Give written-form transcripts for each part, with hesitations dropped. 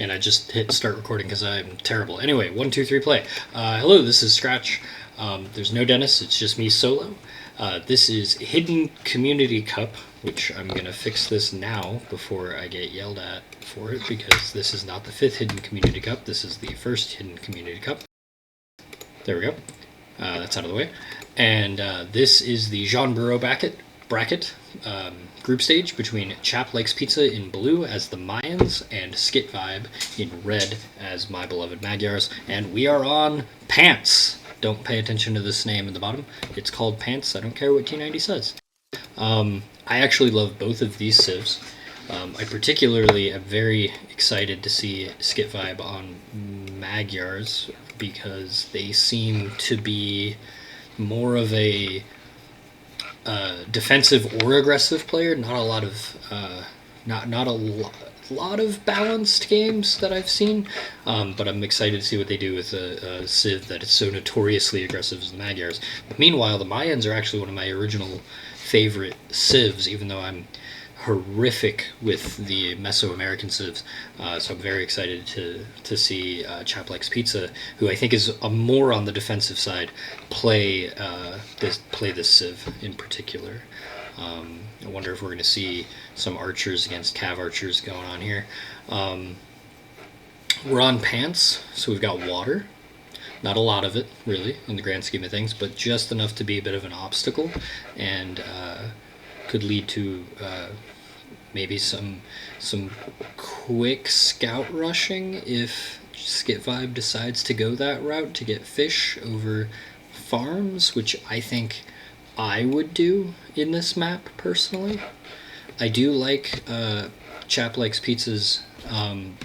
And I just hit start recording because I'm terrible. Anyway, 1, 2, 3, play. Hello, this is Scratch. There's no Dennis, it's just me solo. This is Hidden Community Cup, which I'm going to fix this now before I get yelled at for it, because this is not the 5th Hidden Community Cup, this is the 1st Hidden Community Cup. There we go. That's out of the way. And this is the Jean Burrow bracket group stage between Chap Likes Pizza in blue as the Mayans and skitvibe in red as My Beloved Magyars. And we are on Pants. Don't pay attention to this name in the bottom. It's called Pants. I don't care what T90 says. I actually love both of these civs. I particularly am very excited to see skitvibe on Magyars because they seem to be more of a defensive or aggressive player. Not a lot of lot of balanced games that I've seen, but I'm excited to see what they do with a civ that is so notoriously aggressive as the Magyars. But meanwhile, the Mayans are actually one of my original favorite civs, even though I'm horrific with the Mesoamerican civs. So I'm very excited to see Chap Likes Pizza, who I think is more on the defensive side, play this civ in particular. I wonder if we're going to see some archers against cav archers going on here. We're on Pants, so we've got water. Not a lot of it, really, in the grand scheme of things, but just enough to be a bit of an obstacle, and could lead to maybe some quick scout rushing if skitvibe decides to go that route to get fish over farms, which I think I would do in this map personally. I do like Chap Likes Pizza's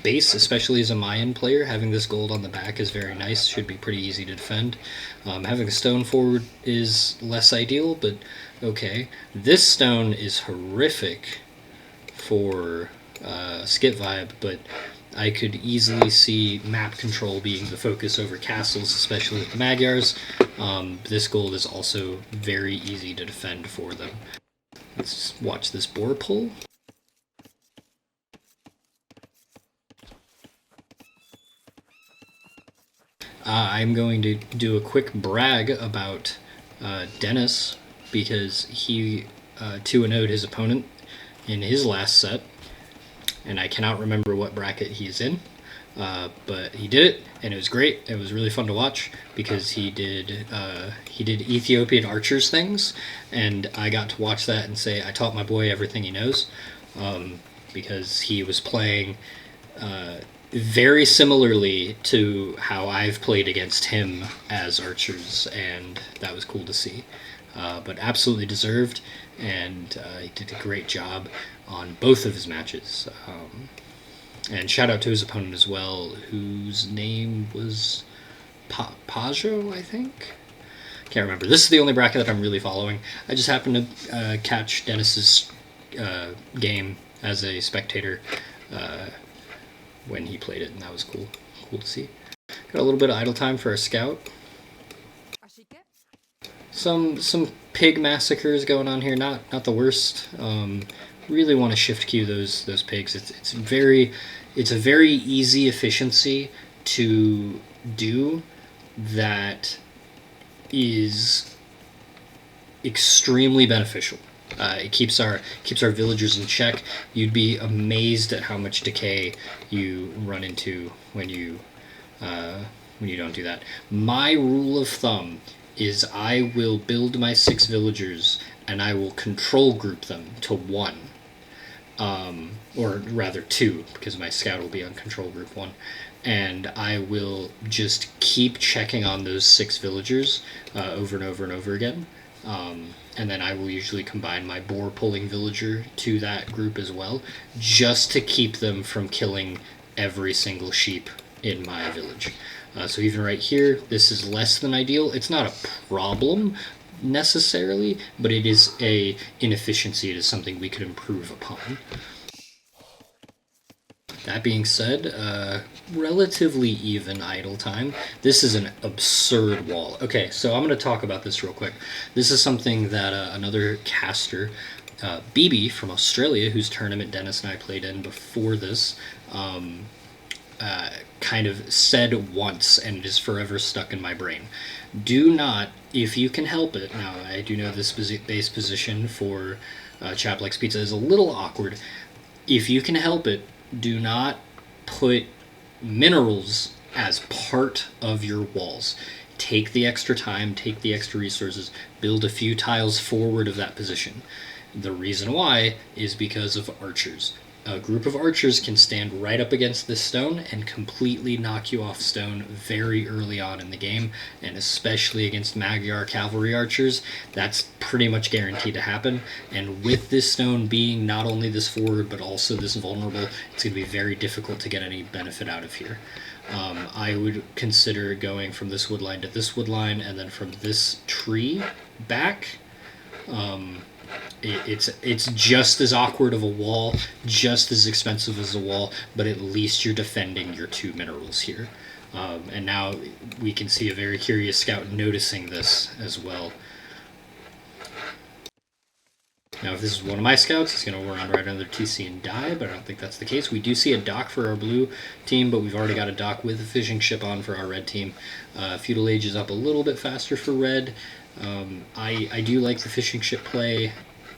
base, especially as a Mayan player. Having this gold on the back is very nice, should be pretty easy to defend. Having a stone forward is less ideal, but okay. This stone is horrific for skitvibe, but I could easily see map control being the focus over castles, especially with the Magyars. This gold is also very easy to defend for them. Let's watch this boar pull. I'm going to do a quick brag about Dennis, because he 2-0'd his opponent in his last set, and I cannot remember what bracket he's in, but he did it, and it was great. It was really fun to watch because he did Ethiopian archers things, and I got to watch that and say I taught my boy everything he knows, because he was playing very similarly to how I've played against him as archers, and that was cool to see. But absolutely deserved, and he did a great job on both of his matches. And shout out to his opponent as well, whose name was Pajo, I think? Can't remember. This is the only bracket that I'm really following. I just happened to catch Dennis's game as a spectator when he played it, and that was cool to see. Got a little bit of idle time for a scout. Some pig massacres going on here, not the worst. Really want to shift queue those pigs. It's a very easy efficiency to do that is extremely beneficial. It keeps our villagers in check. You'd be amazed at how much decay you run into when you don't do that. My rule of thumb is I will build my 6 villagers and I will control group them to 1. Or rather 2, because my scout will be on control group 1. And I will just keep checking on those 6 villagers over and over and over again. And then I will usually combine my boar pulling villager to that group as well, just to keep them from killing every single sheep in my village. So even right here, this is less than ideal. It's not a problem necessarily, but it is a inefficiency. It is something we could improve upon. That being said, relatively even idle time. This is an absurd wall. Okay, so I'm going to talk about this real quick. This is something that another caster, BB from Australia, whose tournament Dennis and I played in before this, kind of said once and is forever stuck in my brain. Do not, if you can help it. Now, I do know this base position for Chap Likes Pizza is a little awkward. If you can help it, do not put minerals as part of your walls. Take the extra time, take the extra resources, build a few tiles forward of that position. The reason why is because of archers. A group of archers can stand right up against this stone and completely knock you off stone very early on in the game, and especially against Magyar cavalry archers, that's pretty much guaranteed to happen. And with this stone being not only this forward but also this vulnerable, it's going to be very difficult to get any benefit out of here. I would consider going from this wood line to this wood line, and then from this tree back. It's just as awkward of a wall, just as expensive as a wall, but at least you're defending your 2 minerals here. And now we can see a very curious scout noticing this as well. Now, if this is one of my scouts, it's going to run right under TC and die, but I don't think that's the case. We do see a dock for our blue team, but we've already got a dock with a fishing ship on for our red team. Feudal Age is up a little bit faster for red. I do like the fishing ship play.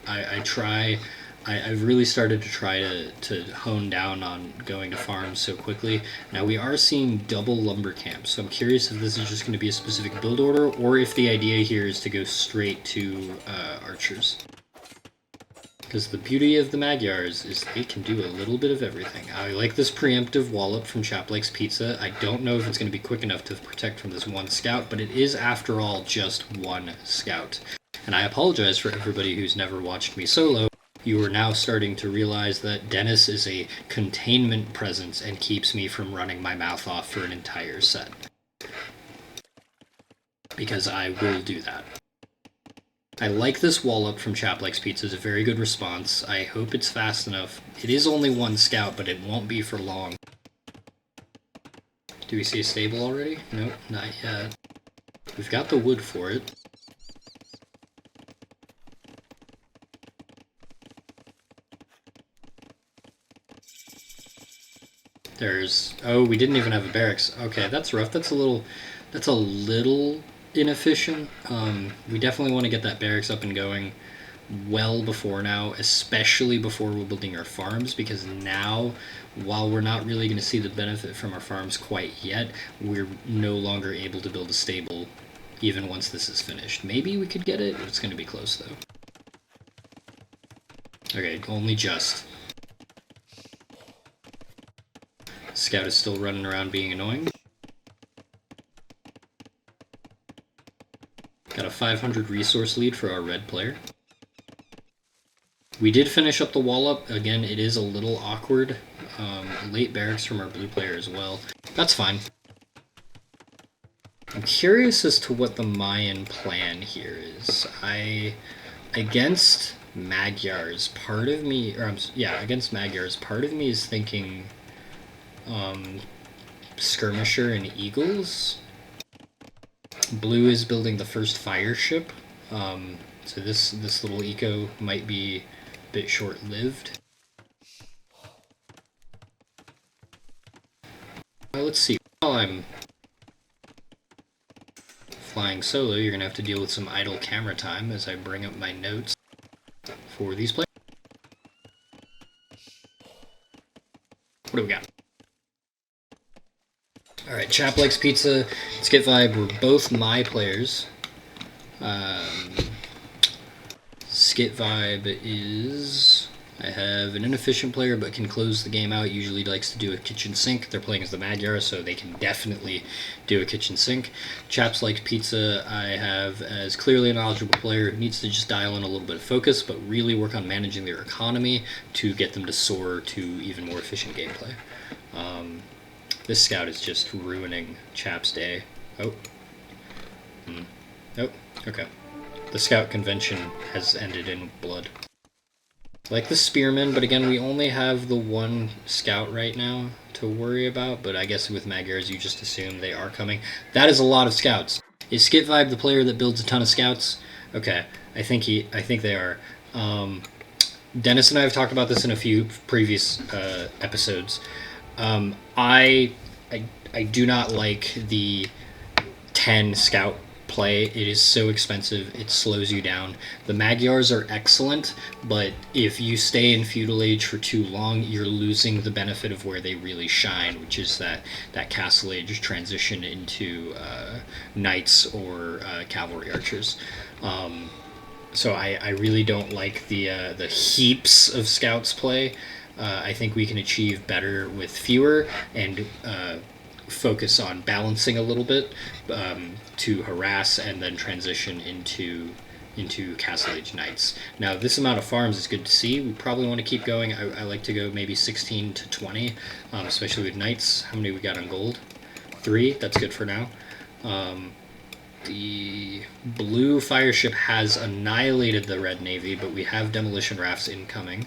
I've really started to try to hone down on going to farms so quickly. Now, we are seeing double lumber camps, so I'm curious if this is just going to be a specific build order, or if the idea here is to go straight to archers. Because the beauty of the Magyars is they can do a little bit of everything. I like this preemptive wallop from Chap Likes Pizza. I don't know if it's going to be quick enough to protect from this one scout, but it is, after all, just one scout. And I apologize for everybody who's never watched me solo. You are now starting to realize that Dennis is a containment presence and keeps me from running my mouth off for an entire set. Because I will do that. I like this wallop from Chap Likes Pizza. It's a very good response. I hope it's fast enough. It is only one scout, but it won't be for long. Do we see a stable already? Nope, not yet. We've got the wood for it. Oh, we didn't even have a barracks. Okay, that's rough. That's a little inefficient. We definitely want to get that barracks up and going well before now, especially before we're building our farms, because now, while we're not really going to see the benefit from our farms quite yet, we're no longer able to build a stable even once this is finished. Maybe we could get it, but it's going to be close though. Okay, only just. Scout is still running around being annoying. Got a 500 resource lead for our red player. We did finish up the wall up. Again, it is a little awkward. Late barracks from our blue player as well. That's fine. I'm curious as to what the Mayan plan here is. Against Magyars, part of me, against Magyars, part of me is thinking Skirmisher and Eagles. Blue is building the first fire ship, so this little eco might be a bit short-lived. Let's see. While I'm flying solo, you're going to have to deal with some idle camera time as I bring up my notes for these players. What do we got? Alright, Chap Likes Pizza, skitvibe were both my players. Skitvibe is... I have an inefficient player but can close the game out, usually likes to do a kitchen sink. They're playing as the Magyar, so they can definitely do a kitchen sink. Chaps Likes Pizza I have as clearly a knowledgeable player who needs to just dial in a little bit of focus, but really work on managing their economy to get them to soar to even more efficient gameplay. This scout is just ruining Chap's day. Oh. Oh, okay. The scout convention has ended in blood. Like the spearmen, but again, we only have the one scout right now to worry about, but I guess with Magyars you just assume they are coming. That is a lot of scouts. Is skitvibe the player that builds a ton of scouts? Okay, I think they are. Dennis and I have talked about this in a few previous episodes. I, I do not like the 10 scout play. It is so expensive, it slows you down. The Magyars are excellent, but if you stay in feudal age for too long, you're losing the benefit of where they really shine, which is that castle age transition into knights or cavalry archers. So I really don't like the heaps of scouts play. I think we can achieve better with fewer and focus on balancing a little bit to harass and then transition into Castle Age Knights. Now, this amount of farms is good to see. We probably want to keep going. I like to go maybe 16 to 20, especially with Knights. How many we got on gold? 3. That's good for now. The blue fire ship has annihilated the red navy, but we have demolition rafts incoming.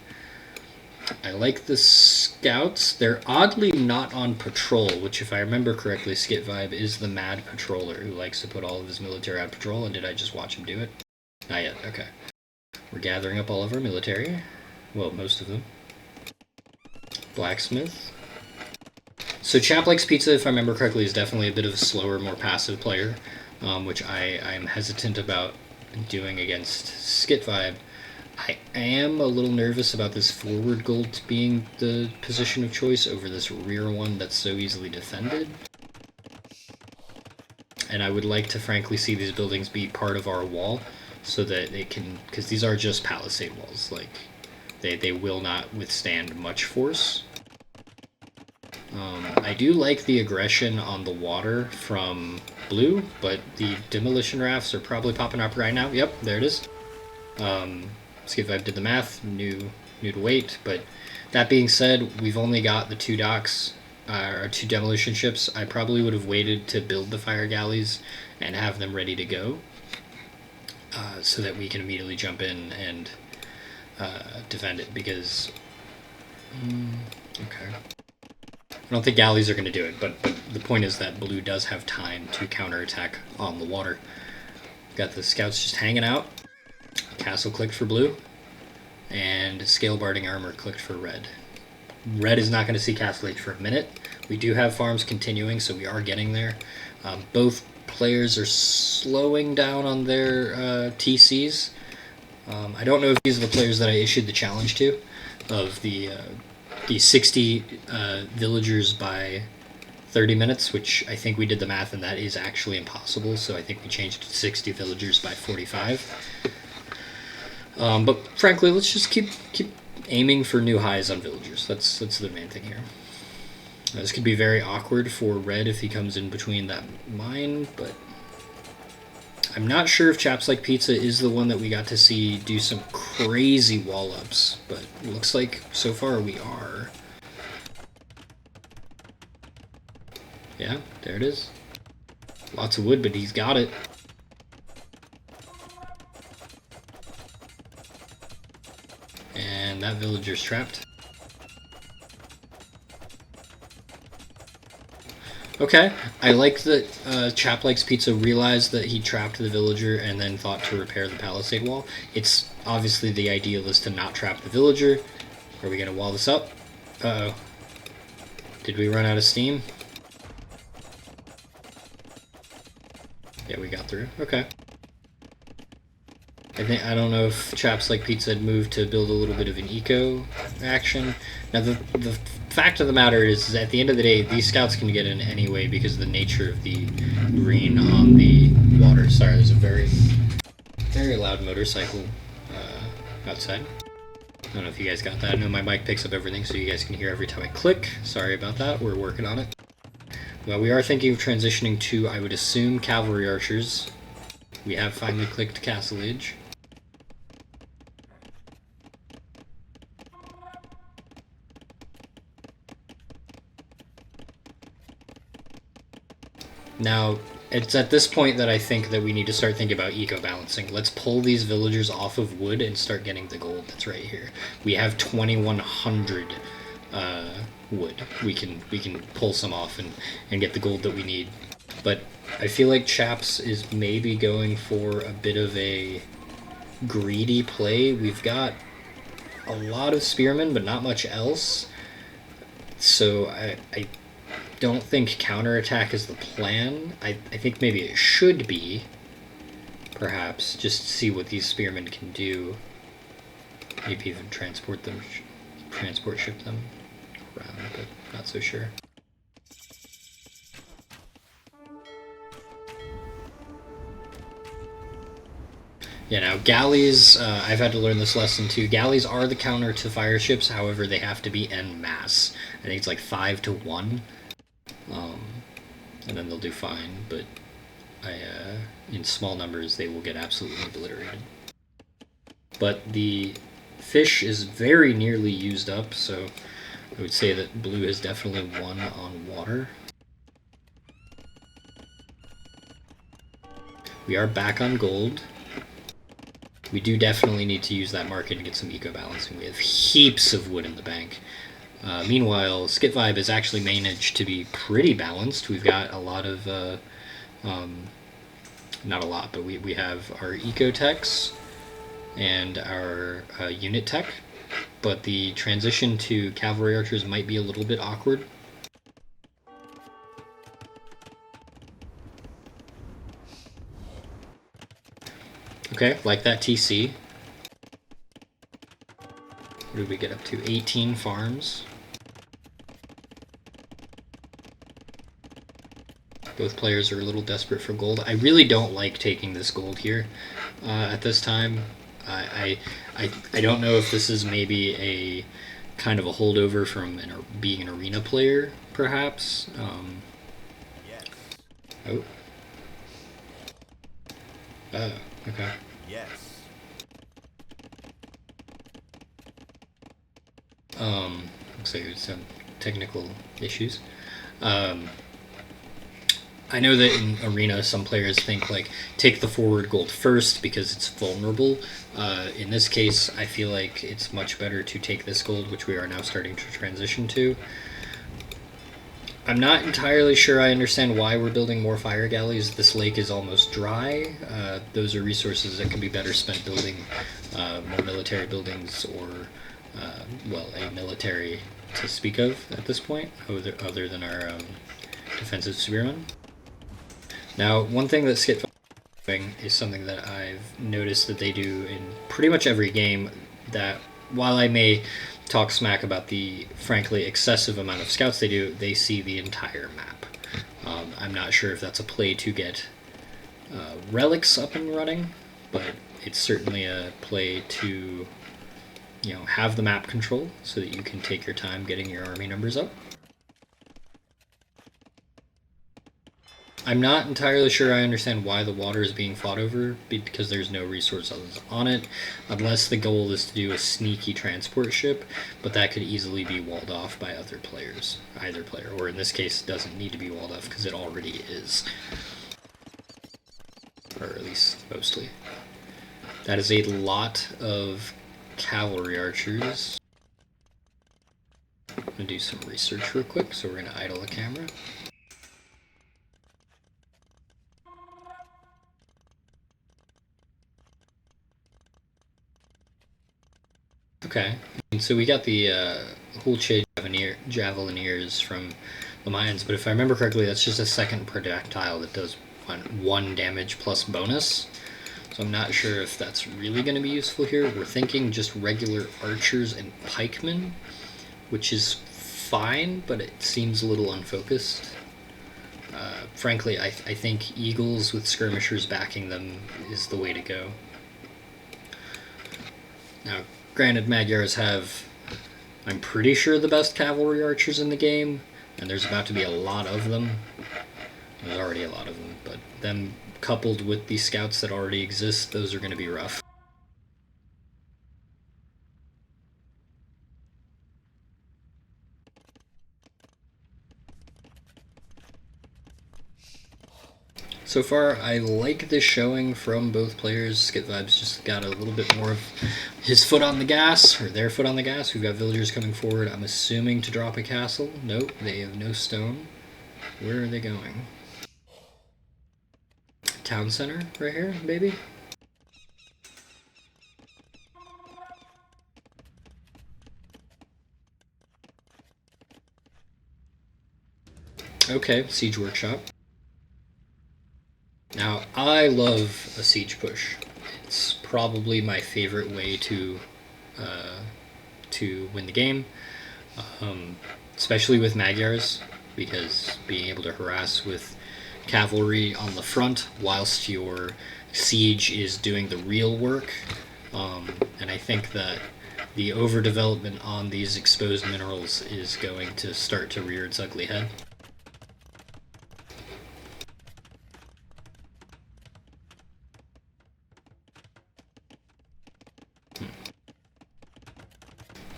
I like the scouts. They're oddly not on patrol, which, if I remember correctly, skitvibe is the mad patroller who likes to put all of his military on patrol, and did I just watch him do it? Not yet, okay. We're gathering up all of our military. Well, most of them. Blacksmith. So Chap Likes Pizza, if I remember correctly, is definitely a bit of a slower, more passive player, which I'm hesitant about doing against skitvibe. I am a little nervous about this forward gold being the position of choice over this rear one that's so easily defended. And I would like to frankly see these buildings be part of our wall so that they can, because these are just palisade walls, like they will not withstand much force. I do like the aggression on the water from blue, but the demolition rafts are probably popping up right now. Yep, there it is. skitvibe did the math, knew to wait, but that being said, we've only got the 2 docks, or 2 demolition ships. I probably would have waited to build the fire galleys and have them ready to go, so that we can immediately jump in and defend it, because... okay. I don't think galleys are going to do it, but the point is that blue does have time to counterattack on the water. Got the scouts just hanging out. Castle clicked for blue, and scale barding armor clicked for red. Red is not going to see Castle Age for a minute. We do have farms continuing, so we are getting there. Both players are slowing down on their TCs. I don't know if these are the players that I issued the challenge to, of the 60 villagers by 30 minutes, which I think we did the math, and that is actually impossible, so I think we changed to 60 villagers by 45. But frankly, let's just keep aiming for new highs on villagers. That's the main thing here. This could be very awkward for red if he comes in between that mine, but I'm not sure if Chaps Like Pizza is the one that we got to see do some crazy wall-ups, but it looks like so far we are. Yeah, there it is. Lots of wood, but he's got it. And that villager's trapped. Okay, I like that Chap Likes Pizza realized that he trapped the villager and then thought to repair the palisade wall. It's obviously the ideal is to not trap the villager. Are we going to wall this up? Uh-oh. Did we run out of steam? Yeah, we got through. Okay. I don't know if Chaps Like Pizza had moved to build a little bit of an eco action. Now, the fact of the matter is, at the end of the day, these scouts can get in anyway because of the nature of the green on the water. Sorry, there's a very, very loud motorcycle outside. I don't know if you guys got that. I know my mic picks up everything, so you guys can hear every time I click. Sorry about that. We're working on it. Well, we are thinking of transitioning to, I would assume, cavalry archers. We have finally clicked Castle Age. Now, it's at this point that I think that we need to start thinking about eco-balancing. Let's pull these villagers off of wood and start getting the gold that's right here. We have 2,100 wood. We can pull some off and get the gold that we need. But I feel like Chaps is maybe going for a bit of a greedy play. We've got a lot of spearmen, but not much else. So I don't think counterattack is the plan. I think maybe it should be, perhaps, just to see what these spearmen can do. Maybe even transport ship them around, but not so sure. Yeah, now galleys, I've had to learn this lesson too. Galleys are the counter to fire ships, however, they have to be en masse. I think it's like 5 to 1. And then they'll do fine, but in small numbers they will get absolutely obliterated. But the fish is very nearly used up, so I would say that blue has definitely won on water. We are back on gold. We do definitely need to use that market and get some eco-balancing. We have heaps of wood in the bank. Meanwhile, skitvibe has actually managed to be pretty balanced. We've got a lot of, not a lot, but we have our eco-techs and our unit tech, but the transition to cavalry archers might be a little bit awkward. Okay, like that TC. What did we get up to? 18 farms. Both players are a little desperate for gold. I really don't like taking this gold here at this time. I don't know if this is maybe a kind of a holdover from being an arena player, perhaps. Yes. Oh. Oh, okay. Yes. Looks like there's some technical issues. I know that in Arena, some players think, like, take the forward gold first because it's vulnerable. In this case, I feel like it's much better to take this gold, which we are now starting to transition to. I'm not entirely sure I understand why we're building more fire galleys. This lake is almost dry. Those are resources that can be better spent building more military buildings or, well, a military to speak of at this point, other than our defensive spearmen. Now, one thing that skitvibe is something that I've noticed that they do in pretty much every game, that while I may talk smack about the, frankly, excessive amount of scouts they do, they see the entire map. I'm not sure if that's a play to get relics up and running, but it's certainly a play to, you know, have the map control so that you can take your time getting your army numbers up. I'm not entirely sure I understand why the water is being fought over, because there's no resources on it, unless the goal is to do a sneaky transport ship, but that could easily be walled off by other players, either player, or in this case it doesn't need to be walled off because it already is. Or at least mostly. That is a lot of cavalry archers. I'm going to do some research real quick, so we're going to idle the camera. Okay, and so we got the Hulche Javelineers from the mines, but if I remember correctly, that's just a second projectile that does one damage plus bonus. So I'm not sure if that's really going to be useful here. We're thinking just regular archers and pikemen, which is fine, but it seems a little unfocused. Frankly, I think eagles with skirmishers backing them is the way to go. Now, granted, Magyars have, I'm pretty sure, the best cavalry archers in the game, and there's about to be a lot of them. There's already a lot of them, but them coupled with the scouts that already exist, those are going to be rough. So far, I like this showing from both players. skitvibe's just got a little bit more of his foot on the gas, or their foot on the gas. We've got villagers coming forward, I'm assuming to drop a castle. Nope, they have no stone. Where are they going? Town center right here, baby? Okay, siege workshop. Now, I love a siege push. It's probably my favorite way to win the game, especially with Magyars, because being able to harass with cavalry on the front whilst your siege is doing the real work. And I think that the overdevelopment on these exposed minerals is going to start to rear its ugly head.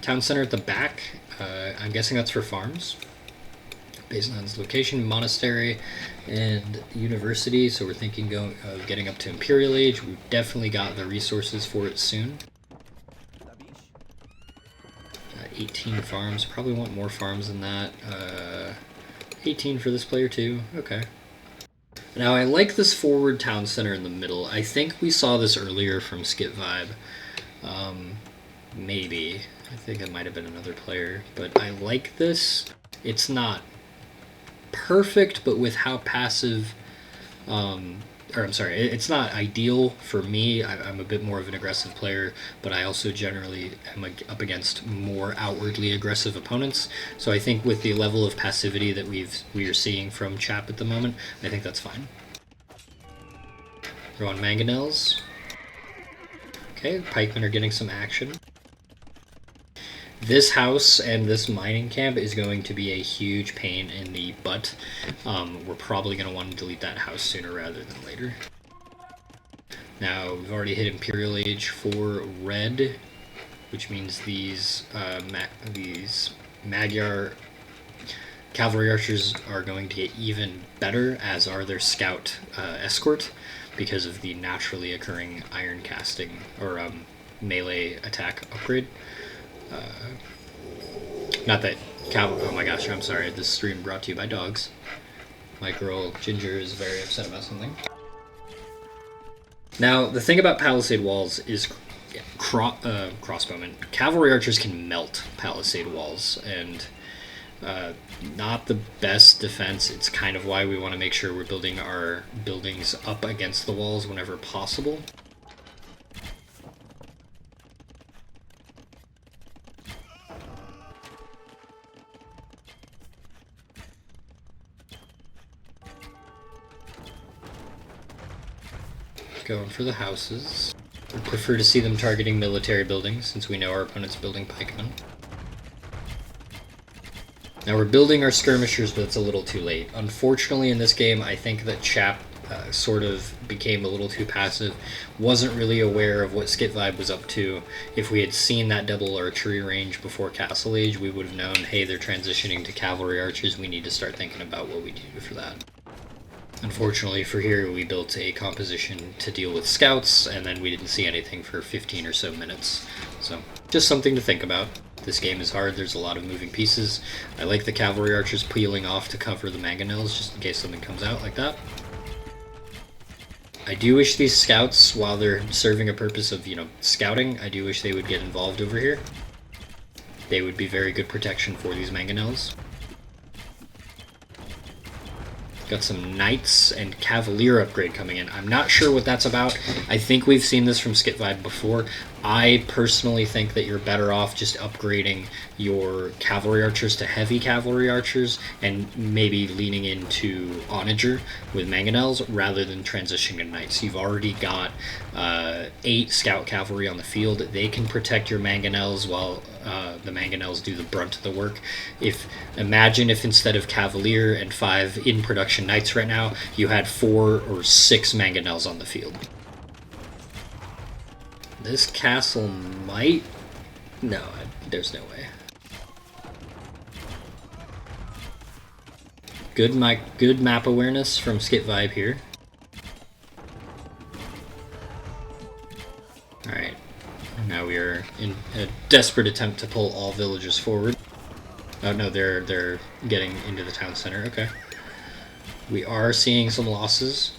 Town center at the back, I'm guessing that's for farms. Based on its location, monastery and university, so we're thinking of getting up to Imperial Age. We've definitely got the resources for it soon. 18 farms, probably want more farms than that. 18 for this player too, okay. Now I like this forward town center in the middle. I think we saw this earlier from skitvibe. Maybe. I think it might have been another player, but I like this. It's not perfect, but with how passive, it's not ideal for me. I'm a bit more of an aggressive player, but I also generally am up against more outwardly aggressive opponents. So I think with the level of passivity that we are seeing from Chap at the moment, I think that's fine. Throw on mangonels. Okay, pikemen are getting some action. This house and this mining camp is going to be a huge pain in the butt. We're probably going to want to delete that house sooner rather than later. Now, we've already hit Imperial Age for red, which means these Magyar cavalry archers are going to get even better, as are their scout escort, because of the naturally occurring iron casting or melee attack upgrade. Not that oh my gosh, I'm sorry, this stream brought to you by dogs. My girl Ginger is very upset about something. Now, the thing about palisade walls is crossbowmen. Cavalry archers can melt palisade walls, and not the best defense. It's kind of why we want to make sure we're building our buildings up against the walls whenever possible. Going for the houses. We prefer to see them targeting military buildings, since we know our opponent's building pikemen. Now we're building our skirmishers, but it's a little too late. Unfortunately, in this game, I think that Chap sort of became a little too passive, wasn't really aware of what skitvibe was up to. If we had seen that double archery range before Castle Age, we would have known, hey, they're transitioning to cavalry archers, we need to start thinking about what we do for that. Unfortunately for here, we built a composition to deal with scouts, and then we didn't see anything for 15 or so minutes. So, just something to think about. This game is hard, there's a lot of moving pieces. I like the cavalry archers peeling off to cover the mangonels, just in case something comes out like that. I do wish these scouts, while they're serving a purpose of, scouting, I do wish they would get involved over here. They would be very good protection for these mangonels. Got some Knights and Cavalier upgrade coming in. I'm not sure what that's about. I think we've seen this from skitvibe before. I personally think that you're better off just upgrading your cavalry archers to heavy cavalry archers and maybe leaning into onager with mangonels rather than transitioning to knights. You've already got 8 scout cavalry on the field. They can protect your mangonels while the mangonels do the brunt of the work. Imagine if instead of cavalier and 5 in production knights right now, you had 4 or 6 mangonels on the field. This castle might... No, there's no way. Good map awareness from skitvibe here. Alright. Now we are in a desperate attempt to pull all villagers forward. Oh no, they're getting into the town center. Okay. We are seeing some losses.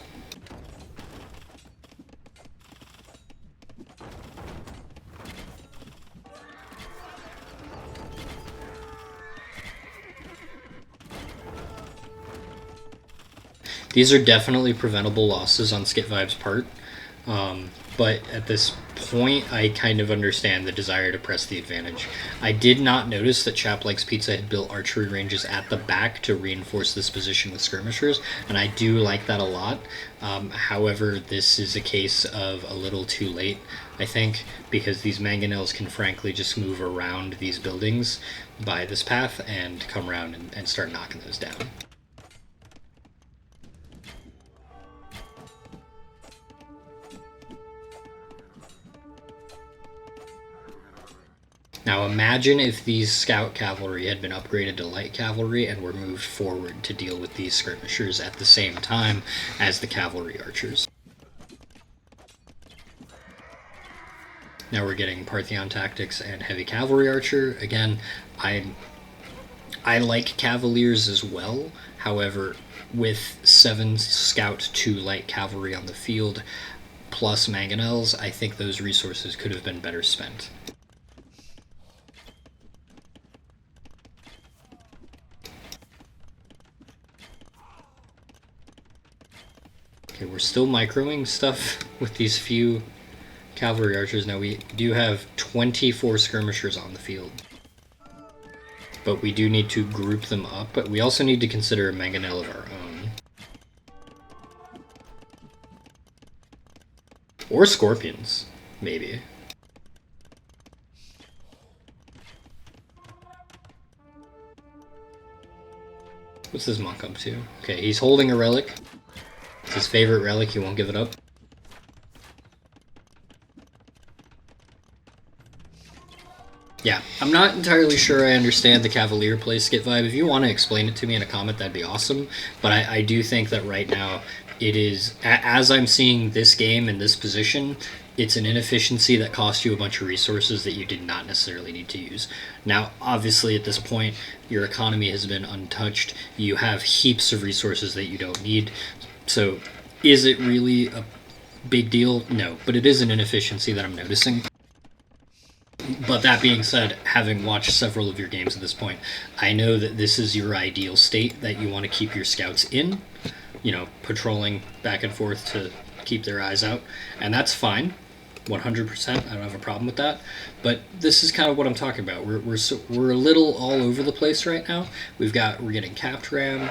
These are definitely preventable losses on skitvibe's part. But at this point, I kind of understand the desire to press the advantage. I did not notice that Chap Likes Pizza had built archery ranges at the back to reinforce this position with skirmishers, and I do like that a lot. However, this is a case of a little too late, I think, because these mangonels can frankly just move around these buildings by this path and come around and start knocking those down. Now imagine if these scout cavalry had been upgraded to light cavalry and were moved forward to deal with these skirmishers at the same time as the cavalry archers. Now we're getting Parthenon tactics and heavy cavalry archer. Again, I like cavaliers as well. However, with 7 scout 2 light cavalry on the field plus mangonels, I think those resources could have been better spent. Okay, we're still microing stuff with these few cavalry archers. Now we do have 24 skirmishers on the field, but we do need to group them up. But we also need to consider a mangonel of our own. Or scorpions, maybe. What's this monk up to? Okay, he's holding a relic. It's his favorite relic, he won't give it up. Yeah, I'm not entirely sure I understand the Cavalier play skitvibe. If you want to explain it to me in a comment, that'd be awesome. But I do think that right now, it is, as I'm seeing this game in this position, it's an inefficiency that costs you a bunch of resources that you did not necessarily need to use. Now, obviously, at this point, your economy has been untouched. You have heaps of resources that you don't need. So, is it really a big deal? No, but it is an inefficiency that I'm noticing. But that being said, having watched several of your games at this point, I know that this is your ideal state that you want to keep your scouts in, you know, patrolling back and forth to keep their eyes out, and that's fine. 100%, I don't have a problem with that. But this is kind of what I'm talking about. We're a little all over the place right now. We're getting capped ram.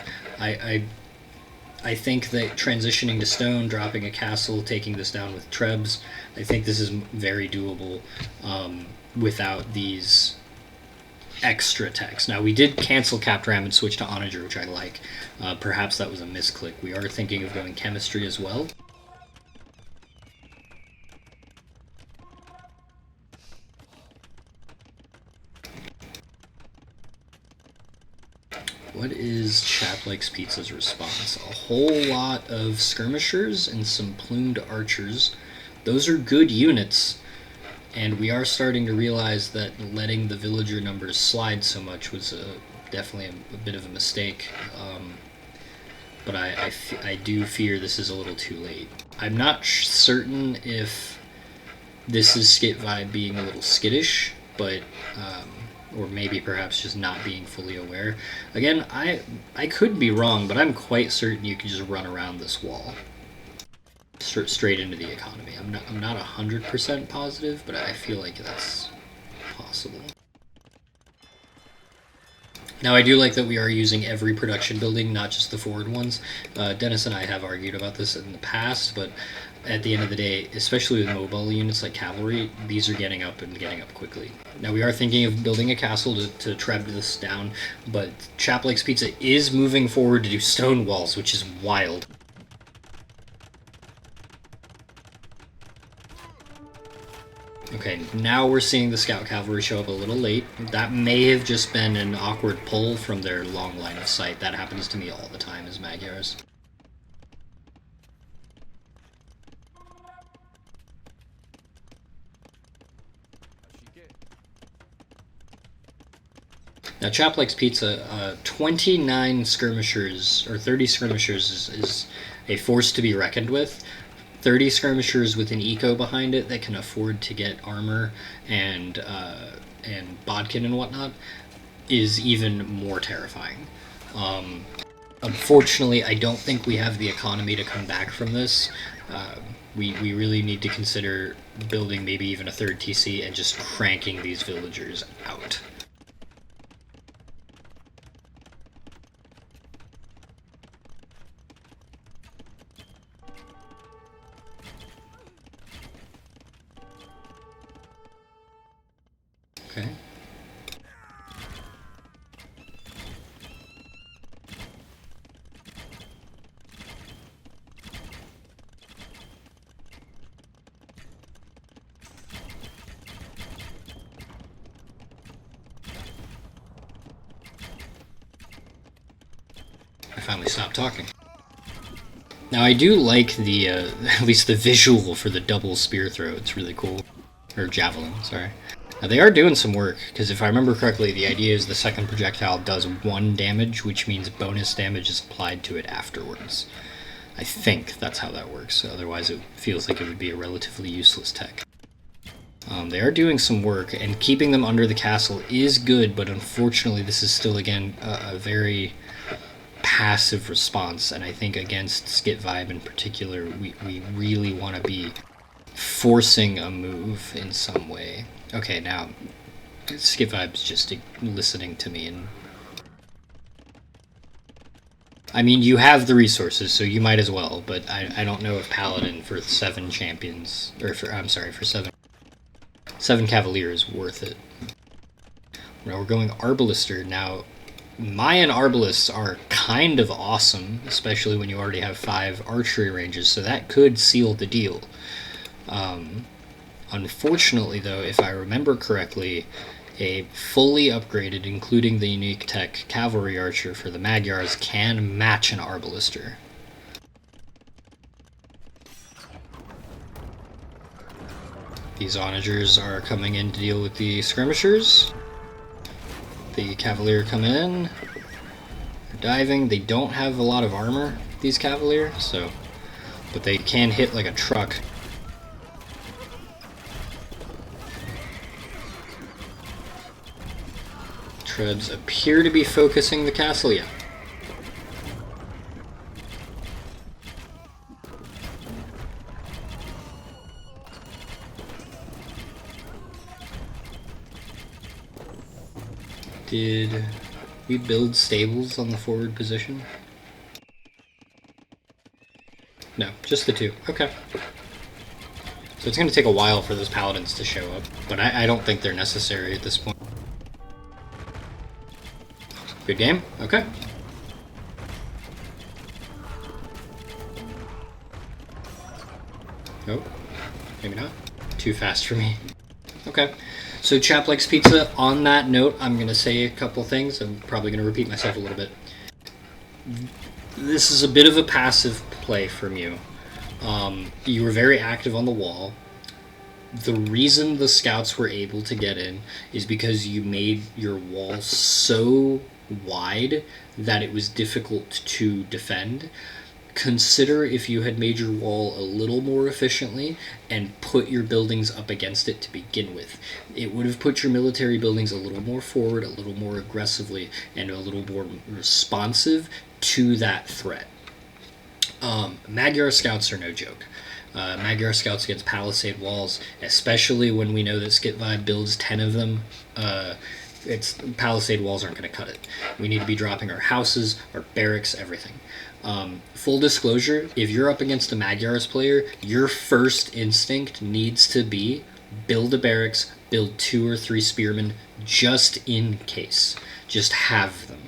I think that transitioning to stone, dropping a castle, taking this down with trebs, I think this is very doable without these extra techs. Now, we did cancel capped ram and switch to onager, which I like. Perhaps that was a misclick. We are thinking of going chemistry as well. What is Chap Likes Pizza's response? A whole lot of skirmishers and some plumed archers. Those are good units, and we are starting to realize that letting the villager numbers slide so much was definitely a bit of a mistake. But I do fear this is a little too late. I'm not certain if this is skitvibe being a little skittish, but or maybe perhaps just not being fully aware. Again, I could be wrong, but I'm quite certain you can just run around this wall straight into the economy. I'm not 100% positive, but I feel like that's possible. Now, I do like that we are using every production building, not just the forward ones. Dennis and I have argued about this in the past, but at the end of the day, especially with mobile units like cavalry, these are getting up and getting up quickly. Now, we are thinking of building a castle to trap this down, but Chap Likes Pizza is moving forward to do stone walls, which is wild. Okay, now we're seeing the scout cavalry show up a little late. That may have just been an awkward pull from their long line of sight. That happens to me all the time as Magyars. Now, Chap Likes Pizza, 29 skirmishers, or 30 skirmishers is a force to be reckoned with. 30 skirmishers with an eco behind it that can afford to get armor and bodkin and whatnot is even more terrifying. unfortunately, I don't think we have the economy to come back from this. We really need to consider building maybe even a third TC and just cranking these villagers out. Okay. I finally stopped talking. Now I do like the, at least the visual for the double spear throw. It's really cool. Or javelin, sorry. Now they are doing some work, because if I remember correctly, the idea is the second projectile does 1 damage, which means bonus damage is applied to it afterwards. I think that's how that works, otherwise it feels like it would be a relatively useless tech. They are doing some work, and keeping them under the castle is good, but unfortunately this is still, again, a very passive response, and I think against skitvibe in particular, we really want to be forcing a move in some way. Okay, now, skitvibe's just listening to me, and I mean, you have the resources, so you might as well, but I don't know if Paladin for 7 champions, or for, I'm sorry, for 7 Cavaliers worth it. Now we're going Arbalister. Now, Mayan Arbalists are kind of awesome, especially when you already have 5 archery ranges, so that could seal the deal. Unfortunately, though, if I remember correctly, a fully upgraded, including the unique tech, Cavalry Archer for the Magyars can match an Arbalister. These Onagers are coming in to deal with the Skirmishers. The Cavalier come in. They're diving. They don't have a lot of armor, these Cavalier, so, but they can hit like a truck. Trebs appear to be focusing the castle, yeah. Did we build stables on the forward position? No, just the 2. Okay. So it's going to take a while for those paladins to show up, but I don't think they're necessary at this point. Good game? Okay. Oh, maybe not. Too fast for me. Okay. So Chap Likes Pizza, on that note, I'm going to say a couple things. I'm probably going to repeat myself a little bit. This is a bit of a passive play from you. You were very active on the wall. The reason the scouts were able to get in is because you made your wall so wide that it was difficult to defend. Consider if you had made your wall a little more efficiently and put your buildings up against it to begin with. It would have put your military buildings a little more forward, a little more aggressively, and a little more responsive to that threat. Magyar scouts are no joke. Magyar scouts against palisade walls, especially when we know that skitvibe builds 10 of them, palisade walls aren't going to cut it. We need to be dropping our houses, our barracks, everything. Full disclosure, if you're up against a Magyars player, your first instinct needs to be build a barracks, build 2 or 3 spearmen, just in case. Just have them.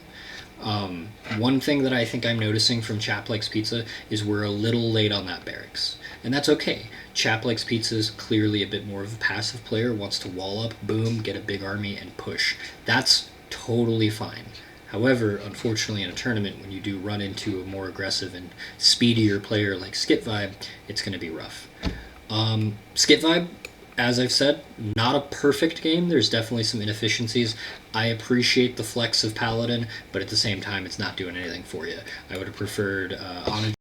One thing that I think I'm noticing from Chap Likes Pizza is we're a little late on that barracks. And that's okay. Chap Likes Pizza is clearly a bit more of a passive player, wants to wall up, boom, get a big army, and push. That's totally fine. However, unfortunately in a tournament, when you do run into a more aggressive and speedier player like skitvibe, it's going to be rough. Skitvibe, as I've said, not a perfect game. There's definitely some inefficiencies. I appreciate the flex of Paladin, but at the same time, it's not doing anything for you. I would have preferred on.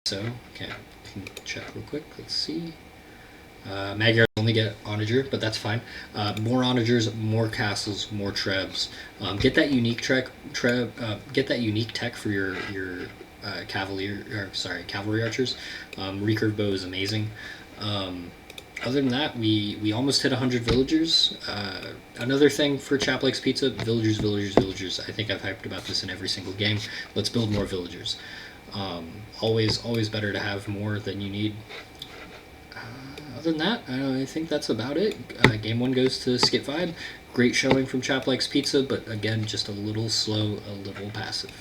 So, okay, I can check real quick. Let's see. Magyar only get onager, but that's fine. More onagers, more castles, more trebs. Get that unique get that unique tech for your cavalry archers. Recurve bow is amazing. Other than that, we almost hit 100 villagers. Another thing for Chaplikes Pizza: villagers, villagers, villagers. I think I've hyped about this in every single game. Let's build more villagers. Always better to have more than you need. Other than that, I think that's about it. Game 1 goes to skitvibe. Great showing from Chaplikes Pizza, but again, just a little slow, a little passive.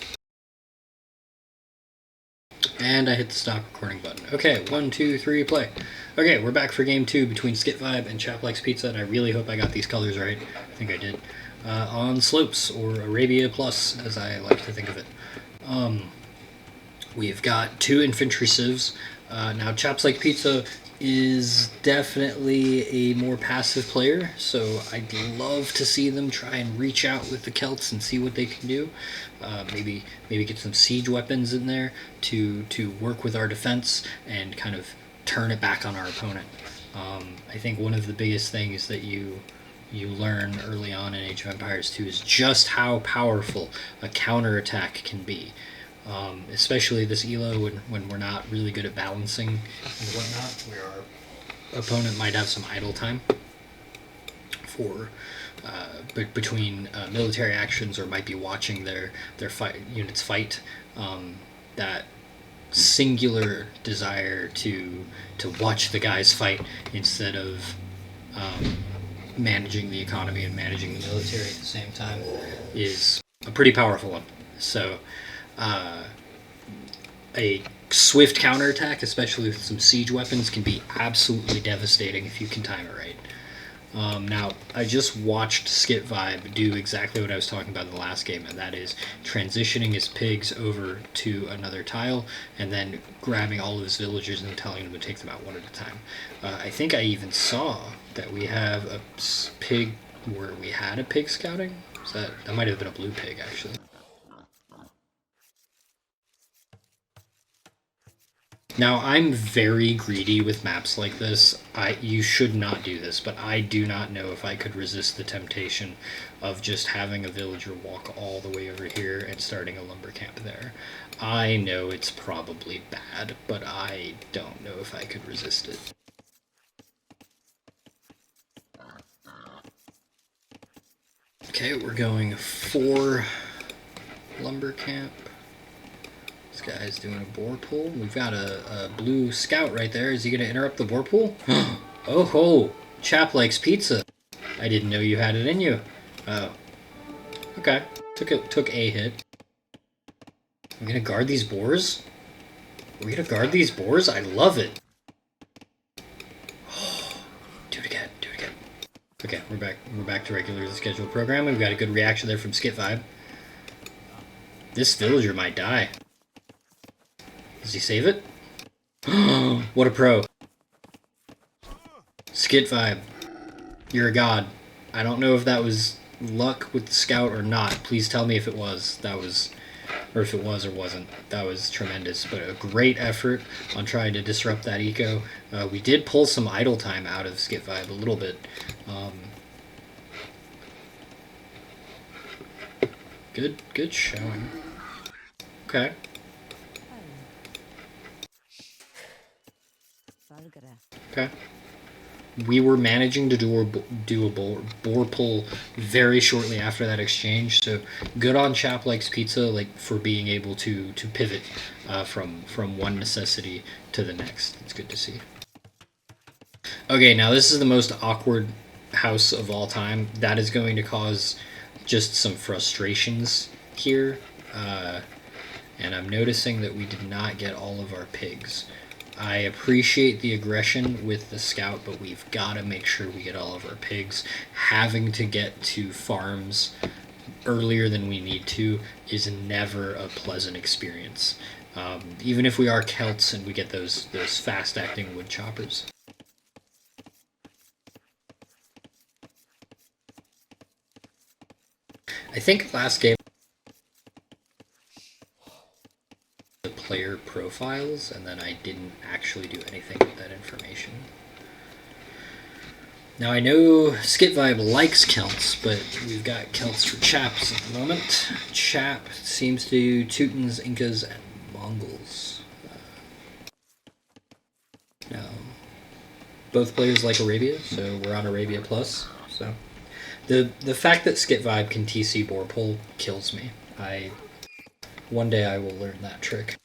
And I hit the stop recording button. Okay, 1, 2, 3, play. Okay, we're back for game 2 between skitvibe and Chaplikes Pizza, and I really hope I got these colors right. I think I did. On slopes, or Arabia Plus, as I like to think of it. We've got 2 infantry civs. Now, Chaplikes Pizza is definitely a more passive player, so I'd love to see them try and reach out with the Celts and see what they can do. Maybe get some siege weapons in there to work with our defense and kind of turn it back on our opponent. I think one of the biggest things that you learn early on in Age of Empires 2 is just how powerful a counterattack can be. Especially this elo when we're not really good at balancing and whatnot, where our opponent might have some idle time for between military actions, or might be watching their units fight. That singular desire to watch the guys fight instead of managing the economy and managing the military at the same time is a pretty powerful one. So a swift counterattack, especially with some siege weapons, can be absolutely devastating if you can time it right. Now, I just watched skitvibe do exactly what I was talking about in the last game, and that is transitioning his pigs over to another tile and then grabbing all of his villagers and telling them to take them out one at a time. I think I even saw that we have a pig where we had a pig scouting. That might have been a blue pig, actually. Now, I'm very greedy with maps like this. You should not do this, but I do not know if I could resist the temptation of just having a villager walk all the way over here and starting a lumber camp there. I know it's probably bad, but I don't know if I could resist it. Okay, we're going 4 lumber camp. This guy's doing a boar pull. We've got a blue scout right there. Is he going to interrupt the boar pull? Oh ho! Chaplikes Pizza. I didn't know you had it in you. Oh. Okay. Took a hit. We're going to guard these boars? We're going to guard these boars? I love it. Do it again. Do it again. Okay, we're back. We're back to regularly scheduled programming. We've got a good reaction there from skitvibe. This villager might die. Does he save it? What a pro. skitvibe. You're a god. I don't know if that was luck with the scout or not. Please tell me if it was. Or if it was or wasn't. That was tremendous. But a great effort on trying to disrupt that eco. We did pull some idle time out of skitvibe a little bit. Good showing. Okay. Okay. We were managing to do a boar pull very shortly after that exchange, so good on Chaplikes Pizza for being able to pivot from one necessity to the next. It's good to see. Okay, now this is the most awkward house of all time. That is going to cause just some frustrations here, and I'm noticing that we did not get all of our pigs. I appreciate the aggression with the scout, but we've got to make sure we get all of our pigs. Having to get to farms earlier than we need to is never a pleasant experience, even if we are Celts and we get those fast-acting wood choppers. I think last game player profiles, and then I didn't actually do anything with that information. Now I know skitvibe likes Celts, but we've got Celts for Chaps at the moment. Chap seems to do Teutons, Incas, and Mongols. Now, both players like Arabia, so we're on Arabia Plus. So the fact that skitvibe can TC Boarpole kills me. One day I will learn that trick.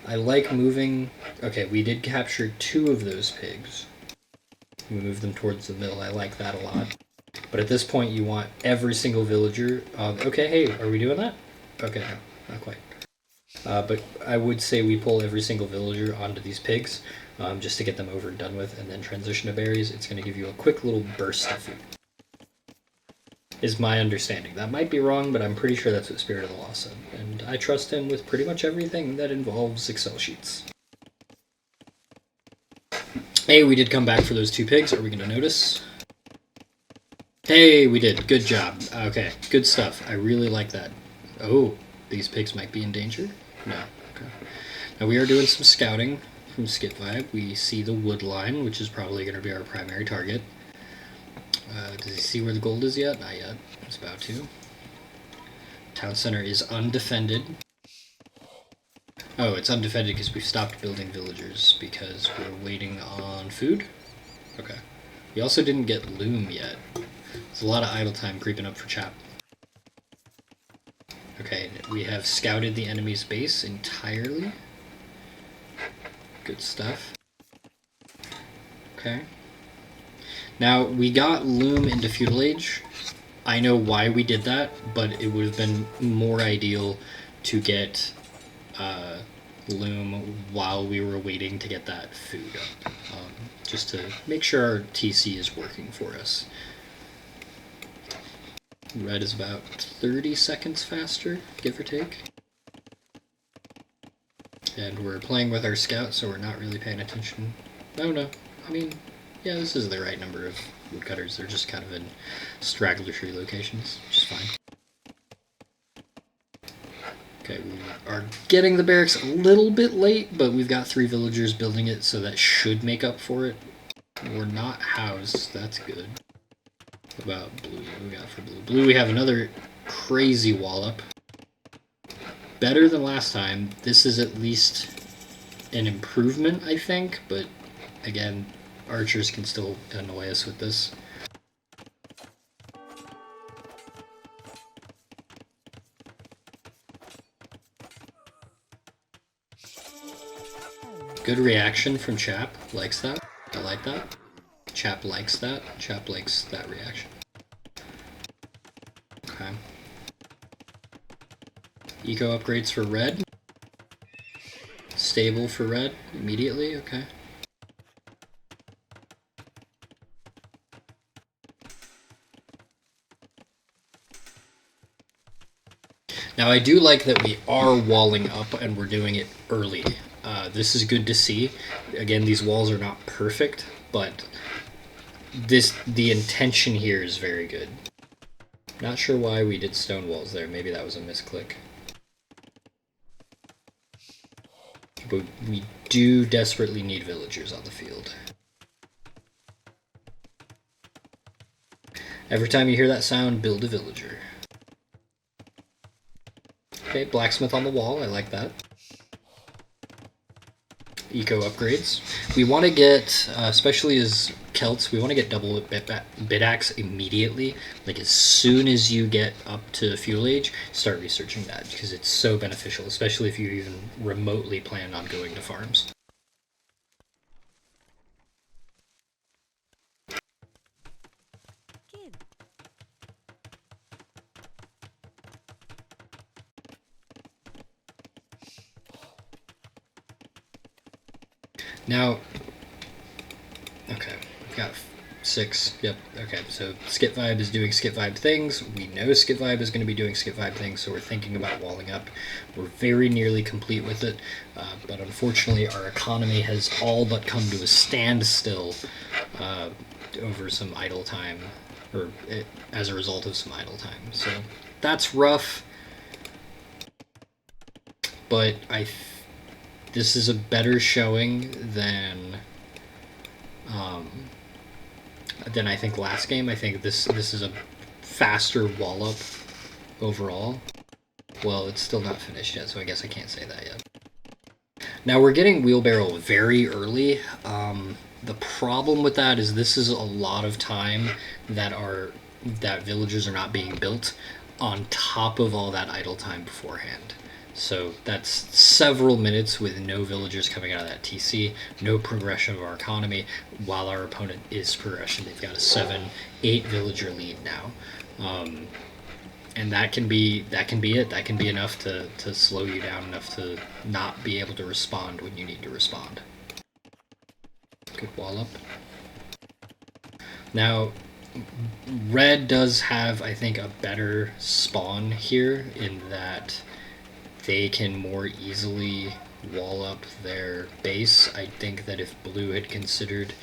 I like moving. Okay, we did capture 2 of those pigs. We moved them towards the mill. I like that a lot. But at this point, you want every single villager. Okay, hey, are we doing that? Okay, no, not quite. But I would say we pull every single villager onto these pigs just to get them over and done with, and then transition to berries. It's going to give you a quick little burst of food. Is my understanding. That might be wrong, but I'm pretty sure that's what Spirit of the Law said. And I trust him with pretty much everything that involves Excel sheets. Hey, we did come back for those 2 pigs. Are we going to notice? Hey, we did. Good job. Okay, good stuff. I really like that. Oh, these pigs might be in danger? No. Okay. Now we are doing some scouting from skitvibe. We see the wood line, which is probably going to be our primary target. Does he see where the gold is yet? Not yet. It's about to. Town center is undefended. Oh, it's undefended because we've stopped building villagers because we're waiting on food? Okay. We also didn't get loom yet. There's a lot of idle time creeping up for Chap. Okay, we have scouted the enemy's base entirely. Good stuff. Okay. Now, we got loom into feudal age. I know why we did that, but it would have been more ideal to get loom while we were waiting to get that food up. Just to make sure our TC is working for us. Red is about 30 seconds faster, give or take. And we're playing with our scout, so we're not really paying attention. Oh no, I mean, yeah, this is the right number of woodcutters. They're just kind of in straggler tree locations, which is fine. Okay, we are getting the barracks a little bit late, but we've got 3 villagers building it, so that should make up for it. We're not housed, that's good. What about blue? What do we got for blue? Blue, we have another crazy wallop. Better than last time. This is at least an improvement, I think, but again, archers can still annoy us with this. Good reaction from Chap. Likes that. I like that. Chap likes that. Chap likes that reaction. Okay. Eco upgrades for red. Stable for red immediately. Okay. Now I do like that we are walling up and we're doing it early. This is good to see. Again, these walls are not perfect, but the intention here is very good. Not sure why we did stone walls there. Maybe that was a misclick. But we do desperately need villagers on the field. Every time you hear that sound, build a villager. Okay, blacksmith on the wall. I like that. Eco upgrades. We want to get, especially as Celts, we want to get double bit axe immediately. Like as soon as you get up to feudal age, start researching that because it's so beneficial, especially if you even remotely plan on going to farms. Now, okay, we've got 6. Yep, okay, so skitvibe is doing skitvibe things. We know skitvibe is going to be doing skitvibe things, so we're thinking about walling up. We're very nearly complete with it, but unfortunately our economy has all but come to a standstill over some idle time, or as a result of some idle time. So that's rough, but this is a better showing than than I think last game. I think this is a faster wall up overall. Well, it's still not finished yet, so I guess I can't say that yet. Now we're getting wheelbarrow very early. The problem with that is this is a lot of time that villages are not being built on top of all that idle time beforehand. So that's several minutes with no villagers coming out of that TC, no progression of our economy, while our opponent is progression. They've got a 7-8 villager lead now. And that can be it. That can be enough to slow you down enough to not be able to respond when you need to respond. Good wall up. Now, red does have, I think, a better spawn here in that they can more easily wall up their base. I think that if blue had considered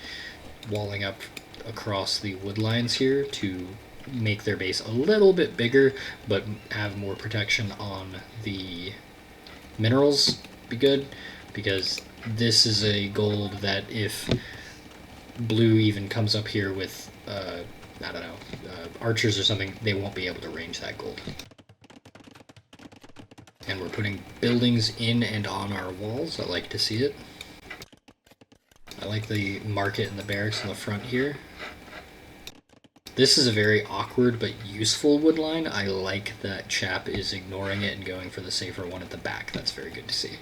walling up across the wood lines here to make their base a little bit bigger but have more protection on the minerals, be good, because this is a gold that if blue even comes up here with I don't know, archers or something, they won't be able to range that gold. And we're putting buildings in and on our walls. I like to see it. I like the market and the barracks in the front here. This is a very awkward but useful wood line. I like that Chap is ignoring it and going for the safer one at the back. That's very good to see.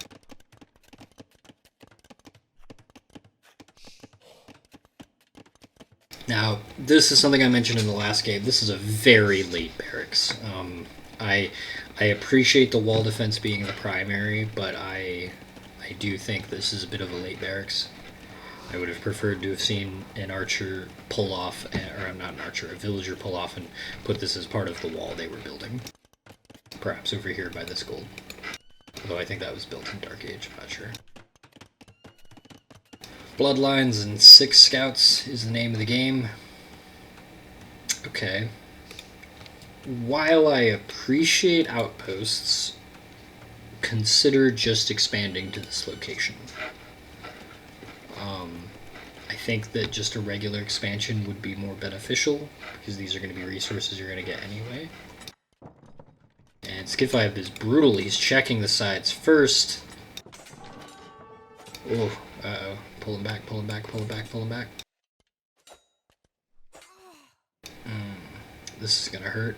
Now, this is something I mentioned in the last game. This is a very late barracks. I appreciate the wall defense being the primary, but I do think this is a bit of a late barracks. I would have preferred to have seen an archer pull off, or not an archer, a villager pull off and put this as part of the wall they were building. Perhaps over here by this gold. Although I think that was built in Dark Age, I'm not sure. Bloodlines and 6 Scouts is the name of the game. Okay. While I appreciate outposts, consider just expanding to this location. I think that just a regular expansion would be more beneficial, because these are going to be resources you're going to get anyway. And skitvibe is brutal. He's checking the sides first. Oh, uh-oh. Pull him back, pull him back, pull him back, pull him back. This is going to hurt.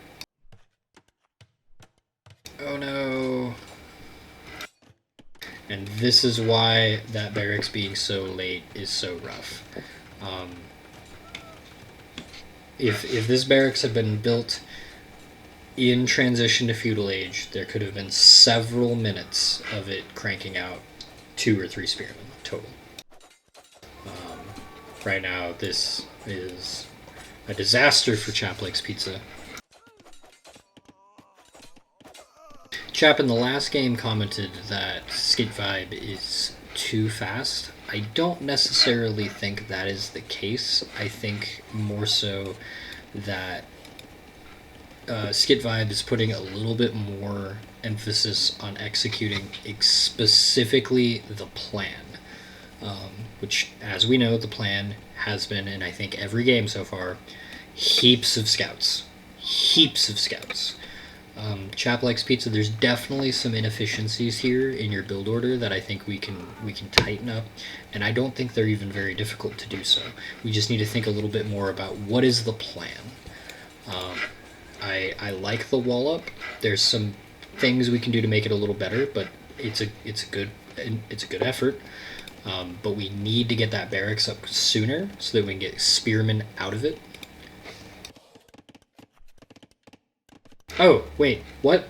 Oh no. And this is why that barracks being so late is so rough. If this barracks had been built in transition to feudal age, there could have been several minutes of it cranking out 2 or 3 spearmen total. Right now, this is a disaster for Chap Likes Pizza. Chap in the last game commented that skitvibe is too fast. I don't necessarily think that is the case. I think more so that skitvibe is putting a little bit more emphasis on executing specifically the plan. Which, as we know, the plan has been, in I think every game so far, heaps of scouts. Heaps of scouts. Chap Likes Pizza, there's definitely some inefficiencies here in your build order that I think we can tighten up, and I don't think they're even very difficult to do so. We just need to think a little bit more about what is the plan. I like the wall up. There's some things we can do to make it a little better, but it's a good effort. But we need to get that barracks up sooner so that we can get spearmen out of it. Oh, wait, what?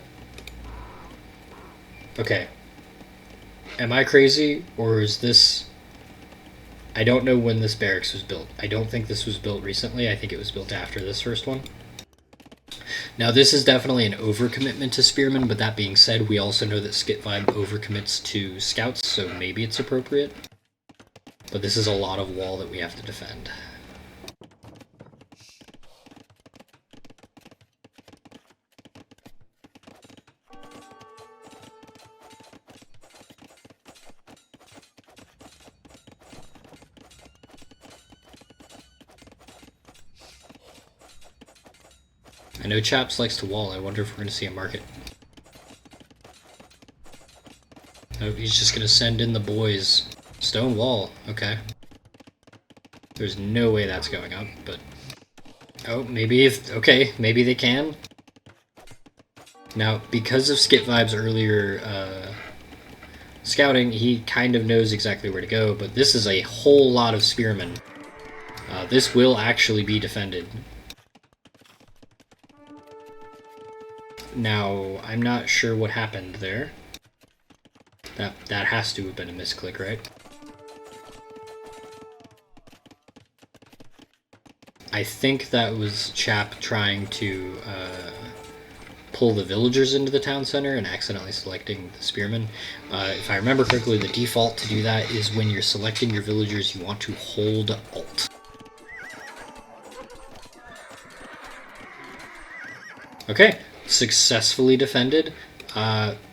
Okay. Am I crazy, or is this... I don't know when this barracks was built. I don't think this was built recently. I think it was built after this first one. Now, this is definitely an overcommitment to spearmen, but that being said, we also know that skitvibe overcommits to scouts, so maybe it's appropriate. But this is a lot of wall that we have to defend. I know Chaps likes to wall. I wonder if we're going to see a market. Oh, he's just going to send in the boys. Stone wall. Okay. There's no way that's going up, but... Oh, maybe if... Okay, maybe they can. Now, because of skitvibe's earlier scouting, he kind of knows exactly where to go, but this is a whole lot of spearmen. This will actually be defended. Now, I'm not sure what happened there. That has to have been a misclick, right? I think that was Chap trying to pull the villagers into the town center and accidentally selecting the spearmen. If I remember correctly, the default to do that is when you're selecting your villagers, you want to hold Alt. Okay, successfully defended.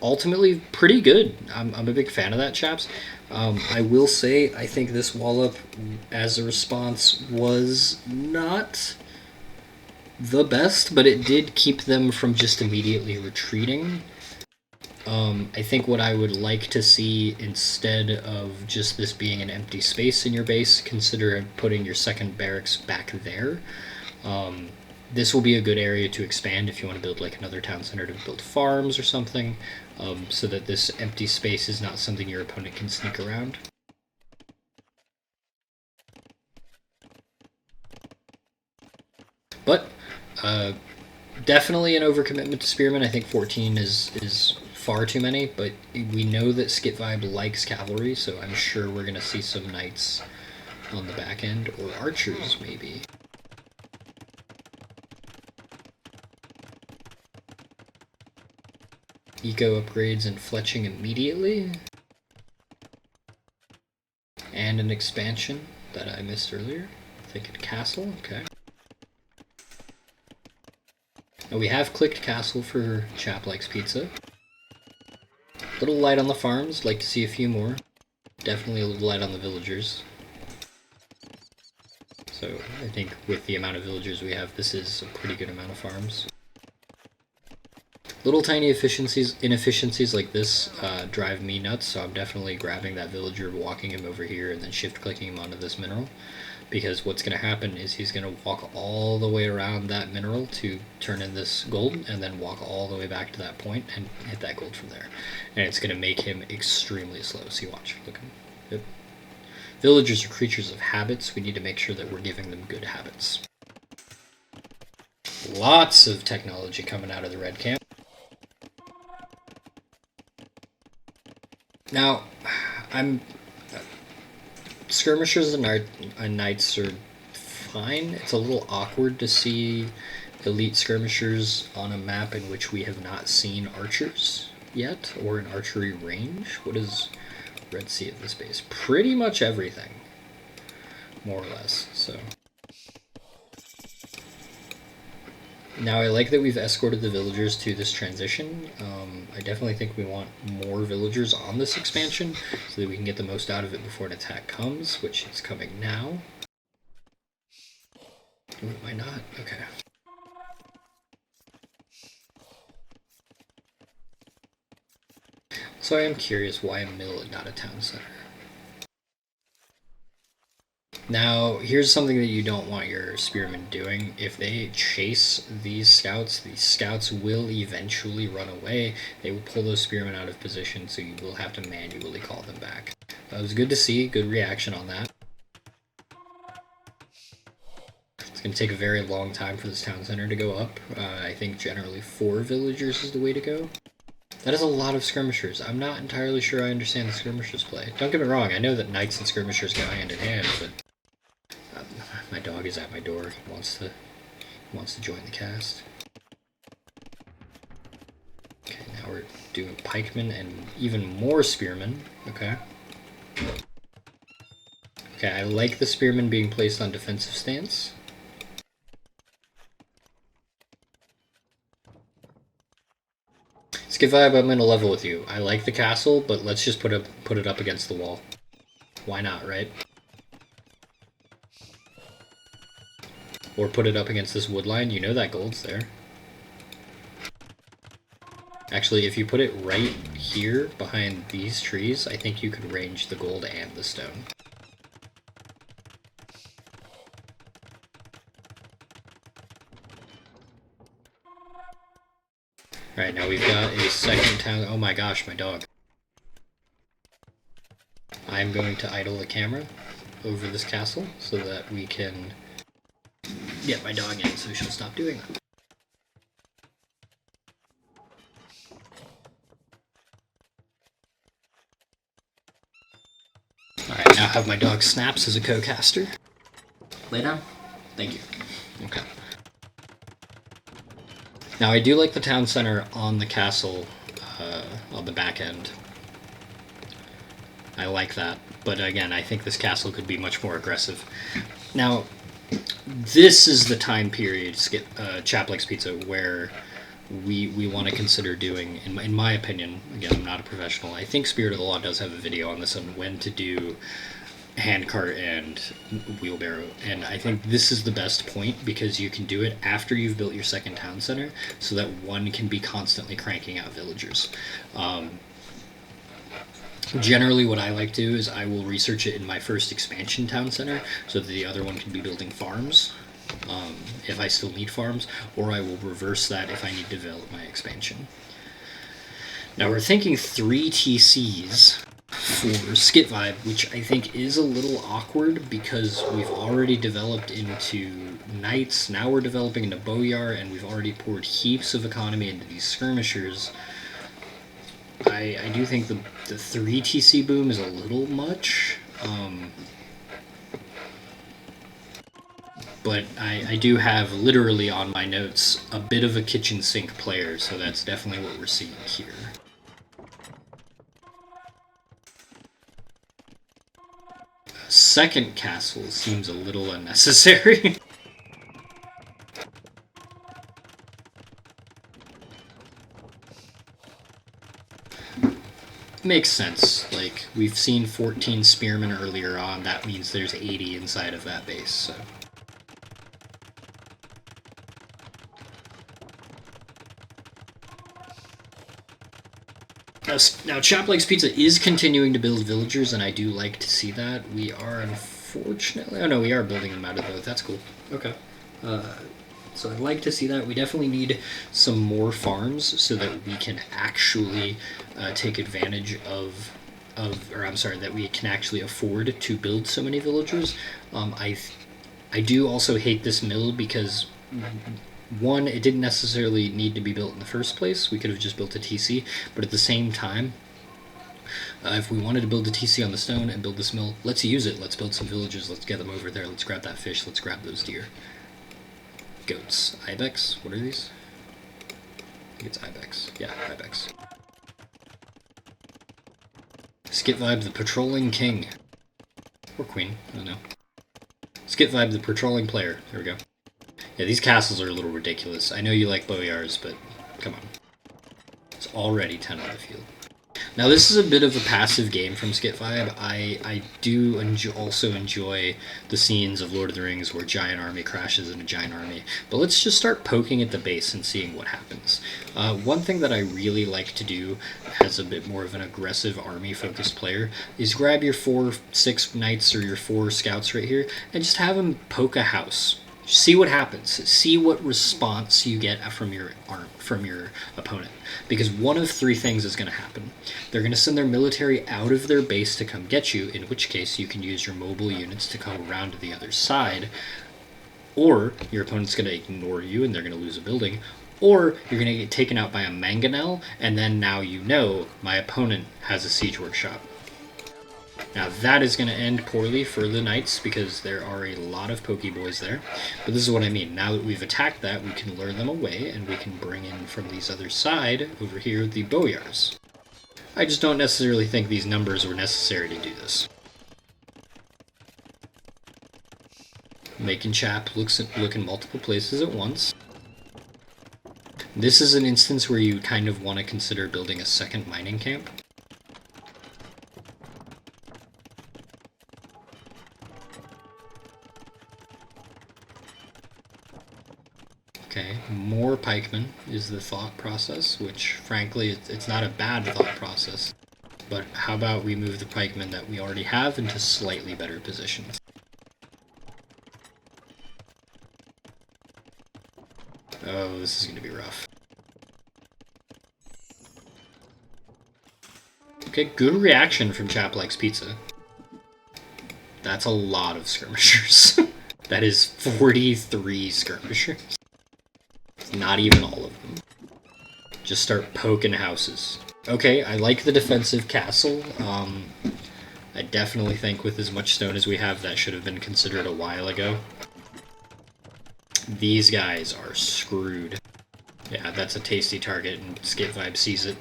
Ultimately, pretty good. I'm a big fan of that, chaps. I will say, I think this wall-up, as a response, was not the best, but it did keep them from just immediately retreating. I think what I would like to see, instead of just this being an empty space in your base, consider putting your second barracks back there. This will be a good area to expand if you want to build like another town center to build farms or something, so that this empty space is not something your opponent can sneak around. But definitely an overcommitment to spearmen. I think 14 is far too many, but we know that skitvibe likes cavalry, so I'm sure we're going to see some knights on the back end, or archers maybe. Eco upgrades and fletching immediately. And an expansion that I missed earlier. I think at castle, okay. Now we have clicked castle for Chap Likes Pizza. Little light on the farms, like to see a few more. Definitely a little light on the villagers. So I think with the amount of villagers we have, this is a pretty good amount of farms. Little tiny inefficiencies like this drive me nuts, so I'm definitely grabbing that villager, walking him over here, and then shift-clicking him onto this mineral. Because what's going to happen is he's going to walk all the way around that mineral to turn in this gold, and then walk all the way back to that point and hit that gold from there. And it's going to make him extremely slow. See, watch. Look at him. Yep. Villagers are creatures of habits. We need to make sure that we're giving them good habits. Lots of technology coming out of the red camp. Now, skirmishers and knights are fine. It's a little awkward to see elite skirmishers on a map in which we have not seen archers yet, or an archery range. What does Red see at this base? Pretty much everything, more or less, so... Now, I like that we've escorted the villagers to this transition. I definitely think we want more villagers on this expansion so that we can get the most out of it before an attack comes, which is coming now. Ooh, why not? Okay. So I am curious, why a mill and not a town center? Now, here's something that you don't want your spearmen doing. If they chase these scouts will eventually run away. They will pull those spearmen out of position, so you will have to manually call them back. That was good to see, good reaction on that. It's going to take a very long time for this town center to go up. I think generally 4 villagers is the way to go. That is a lot of skirmishers. I'm not entirely sure I understand the skirmishers play. Don't get me wrong, I know that knights and skirmishers go hand in hand, but... my dog is at my door. He wants to join the cast. Okay, now we're doing pikemen and even more spearmen. Okay. Okay, I like the spearmen being placed on defensive stance. skitvibe, I'm gonna level with you. I like the castle, but let's just put it up against the wall. Why not, right? Or put it up against this wood line. You know that gold's there. Actually, if you put it right here behind these trees, I think you could range the gold and the stone. Alright, now we've got a second town. Oh my gosh, my dog. I'm going to idle the camera over this castle so that we can get my dog in so she'll stop doing that. Alright, now have my dog Snaps as a co-caster. Lay down. Thank you. Okay. Now I do like the town center on the castle, on the back end. I like that, but again, I think this castle could be much more aggressive. Now, this is the time period, Chaplik's Pizza, where we want to consider doing, in my opinion, again, I'm not a professional, I think Spirit of the Law does have a video on this on when to do handcart and wheelbarrow, and I think this is the best point because you can do it after you've built your second town center so that one can be constantly cranking out villagers. Generally what I like to do is I will research it in my first expansion town center so that the other one can be building farms, if I still need farms, or I will reverse that if I need to develop my expansion. Now we're thinking 3 TCs for skitvibe, which I think is a little awkward because we've already developed into knights, now we're developing into boyar, and we've already poured heaps of economy into these skirmishers. I do think the 3 TC boom is a little much, but I do have literally on my notes a bit of a kitchen sink player, so that's definitely what we're seeing here. Second castle seems a little unnecessary. Makes sense. Like, we've seen 14 spearmen earlier on, that means there's 80 inside of that base, so. Now, Chaplik's Pizza is continuing to build villagers, and I do like to see that. We are unfortunately... Oh no, we are building them out of both. That's cool. Okay. So I'd like to see that. We definitely need some more farms so that we can actually take advantage of that we can actually afford to build so many villagers. I do also hate this mill because... One, it didn't necessarily need to be built in the first place. We could have just built a TC, but at the same time, if we wanted to build a TC on the stone and build this mill, let's use it. Let's build some villages. Let's get them over there. Let's grab that fish. Let's grab those deer. Goats. Ibex? What are these? I think it's Ibex. Yeah, Ibex. Skitvibe the patrolling king. Or queen. I don't know. Skitvibe the patrolling player. There we go. Yeah, these castles are a little ridiculous. I know you like boyars, but come on. It's already 10 on the field. Now, this is a bit of a passive game from skitvibe. I do also enjoy the scenes of Lord of the Rings where giant army crashes into giant army. But let's just start poking at the base and seeing what happens. One thing that I really like to do as a bit more of an aggressive army-focused player is grab your 4-6 knights or your 4 scouts right here and just have them poke a house. See what happens. See what response you get from your opponent. Because one of 3 things is going to happen. They're going to send their military out of their base to come get you, in which case you can use your mobile units to come around to the other side. Or your opponent's going to ignore you and they're going to lose a building. Or you're going to get taken out by a mangonel, and then now you know my opponent has a siege workshop. Now that is going to end poorly for the knights because there are a lot of pokeboys there. But this is what I mean. Now that we've attacked that, we can lure them away and we can bring in from these other side over here the boyars. I just don't necessarily think these numbers were necessary to do this. Making Chap look in multiple places at once. This is an instance where you kind of want to consider building a second mining camp. Okay, more pikemen is the thought process, which frankly it's not a bad thought process. But how about we move the pikemen that we already have into slightly better positions? Oh, this is going to be rough. Okay, good reaction from Chap Likes Pizza. That's a lot of skirmishers. That is 43 skirmishers. It's not even all of them. Just start poking houses. Okay, I like the defensive castle. I definitely think with as much stone as we have, that should have been considered a while ago. These guys are screwed. Yeah, that's a tasty target, and skitvibe sees it.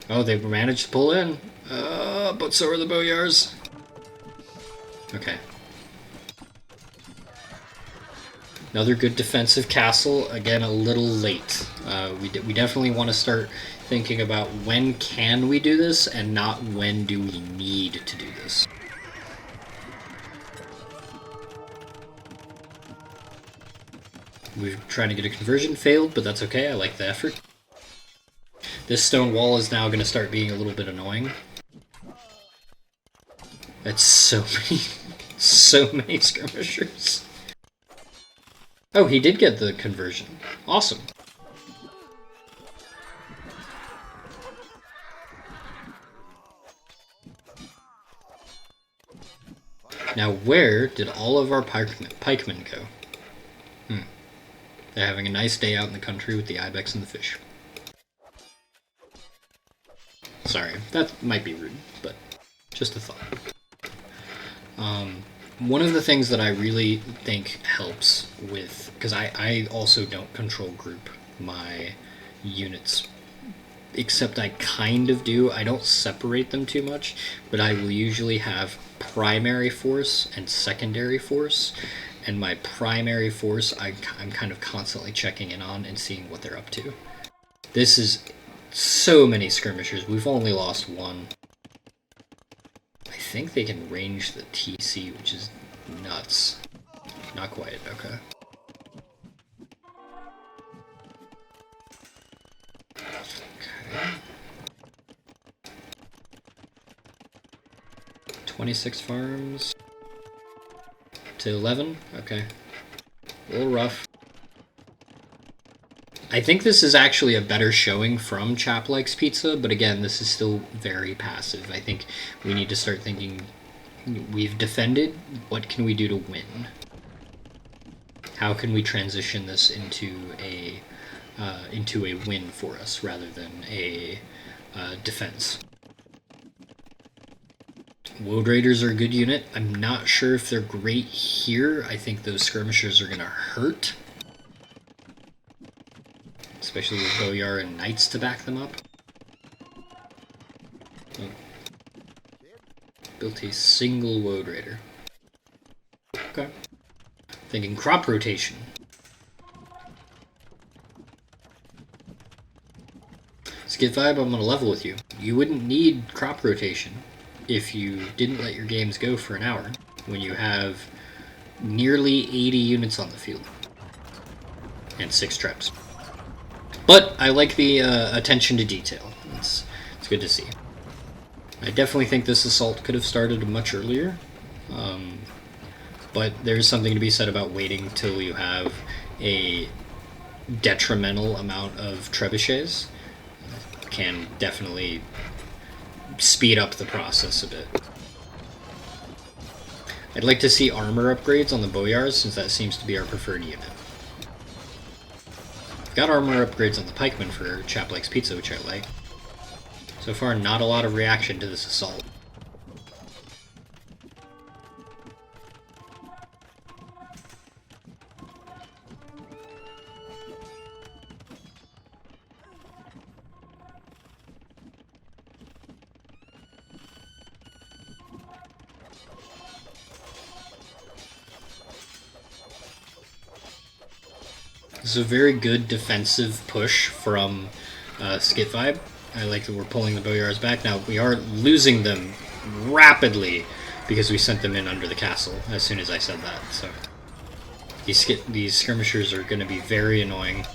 Oh, they managed to pull in. But so are the boyars. Okay. Another good defensive castle. Again, a little late. We definitely want to start thinking about when can we do this and not when do we need to do this. We're trying to get a conversion, failed, but that's okay. I like the effort. This stone wall is now going to start being a little bit annoying. That's so many skirmishers. Oh, he did get the conversion. Awesome. Now, where did all of our pikemen go? They're having a nice day out in the country with the ibex and the fish. Sorry, that might be rude, but just a thought. One of the things that I really think helps with, because I also don't control group my units, except I kind of do. I don't separate them too much, but I will usually have primary force and secondary force, and my primary force I'm kind of constantly checking in on and seeing what they're up to. This is so many skirmishers. We've only lost one. I think they can range the TC, which is nuts. Not quite, okay. Okay. 26 farms to 11, okay. A little rough. I think this is actually a better showing from Chap Likes Pizza, but again, this is still very passive. I think we need to start thinking, we've defended, what can we do to win? How can we transition this into a win for us rather than a defense? Woad Raiders are a good unit. I'm not sure if they're great here. I think those skirmishers are going to hurt. Especially with Boyar and Knights to back them up. Oh. Built a single Woad Raider. Okay. Thinking crop rotation. skitvibe, I'm gonna level with you. You wouldn't need crop rotation if you didn't let your games go for an hour when you have nearly 80 units on the field. And 6 traps. But I like the attention to detail. It's good to see. I definitely think this assault could have started much earlier. But there's something to be said about waiting till you have a detrimental amount of trebuchets. Can definitely speed up the process a bit. I'd like to see armor upgrades on the Boyars, since that seems to be our preferred unit. I've got armor upgrades on the pikemen for Chap Likes Pizza, which I like. So far, not a lot of reaction to this assault. This is a very good defensive push from skitvibe. I like that we're pulling the Boyars back. Now, we are losing them rapidly because we sent them in under the castle as soon as I said that. So These skirmishers are going to be very annoying.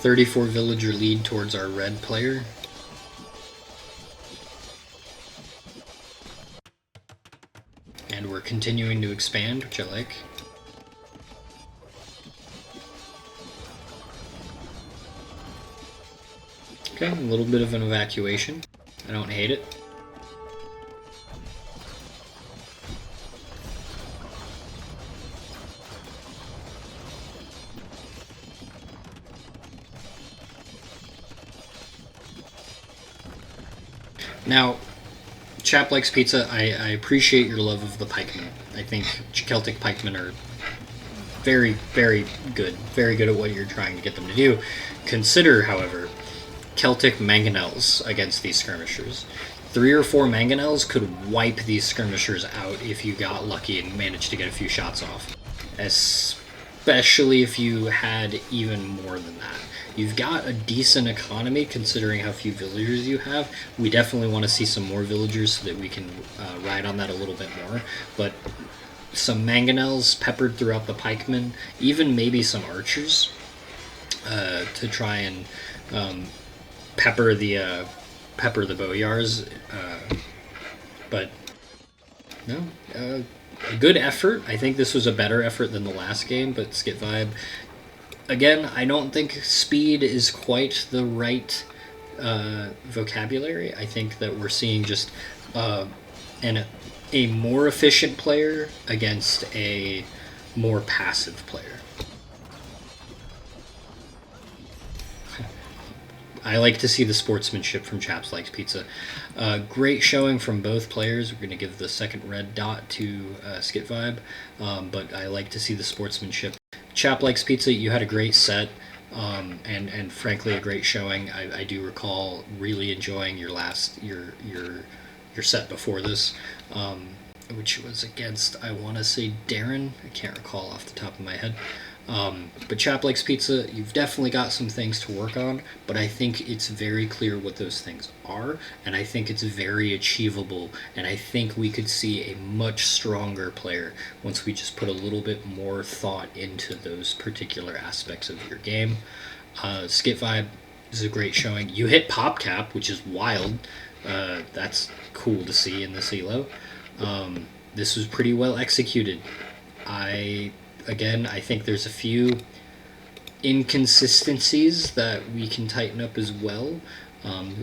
.34 villager lead towards our red player. And we're continuing to expand, which I like. Okay, a little bit of an evacuation. I don't hate it. Now, Chap Likes Pizza, I appreciate your love of the pikemen. I think Celtic pikemen are very, very good at what you're trying to get them to do. Consider, however, Celtic mangonels against these skirmishers. 3 or 4 mangonels could wipe these skirmishers out if you got lucky and managed to get a few shots off. Especially if you had even more than that. You've got a decent economy considering how few villagers you have. We definitely want to see some more villagers so that we can ride on that a little bit more. But some mangonels peppered throughout the pikemen, even maybe some archers to try and pepper the boyars. But no, a good effort. I think this was a better effort than the last game, but skitvibe. Again, I don't think speed is quite the right vocabulary. I think that we're seeing just a more efficient player against a more passive player. I like to see the sportsmanship from Chaps Likes Pizza. Great showing from both players. We're going to give the second red dot to skitvibe, but I like to see the sportsmanship. Chap Likes Pizza, you had a great set, and frankly a great showing. I do recall really enjoying your set before this, which was against, I want to say, Darren. I can't recall off the top of my head. But Chap Likes Pizza, you've definitely got some things to work on, but I think it's very clear what those things are, and I think it's very achievable, and I think we could see a much stronger player once we just put a little bit more thought into those particular aspects of your game. skitvibe is a great showing. You hit PopCap, which is wild. That's cool to see in this elo. This was pretty well executed. I think there's a few inconsistencies that we can tighten up as well.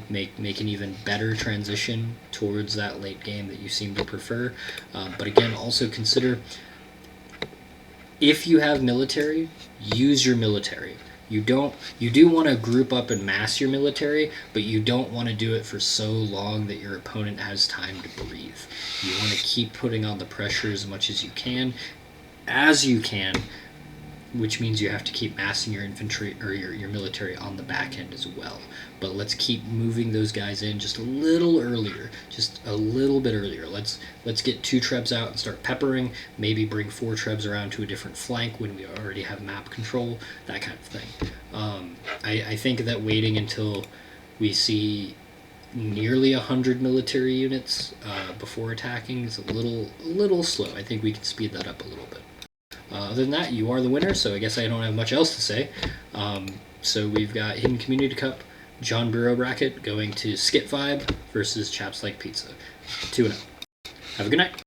Make an even better transition towards that late game that you seem to prefer. But again, also consider, if you have military, use your military. You do want to group up and mass your military, but you don't want to do it for so long that your opponent has time to breathe. You want to keep putting on the pressure as much as you can, which means you have to keep massing your infantry or your military on the back end as well. But let's keep moving those guys in just a little earlier, just a little bit earlier. Let's get 2 trebs out and start peppering, maybe bring 4 trebs around to a different flank when we already have map control, that kind of thing. I think that waiting until we see nearly 100 military units before attacking is a little slow. I think we can speed that up a little bit. Other than that, you are the winner, so I guess I don't have much else to say. So we've got Hidden Community Cup, John Burrow bracket going to skitvibe versus Chaps Like Pizza. 2-0. Have a good night.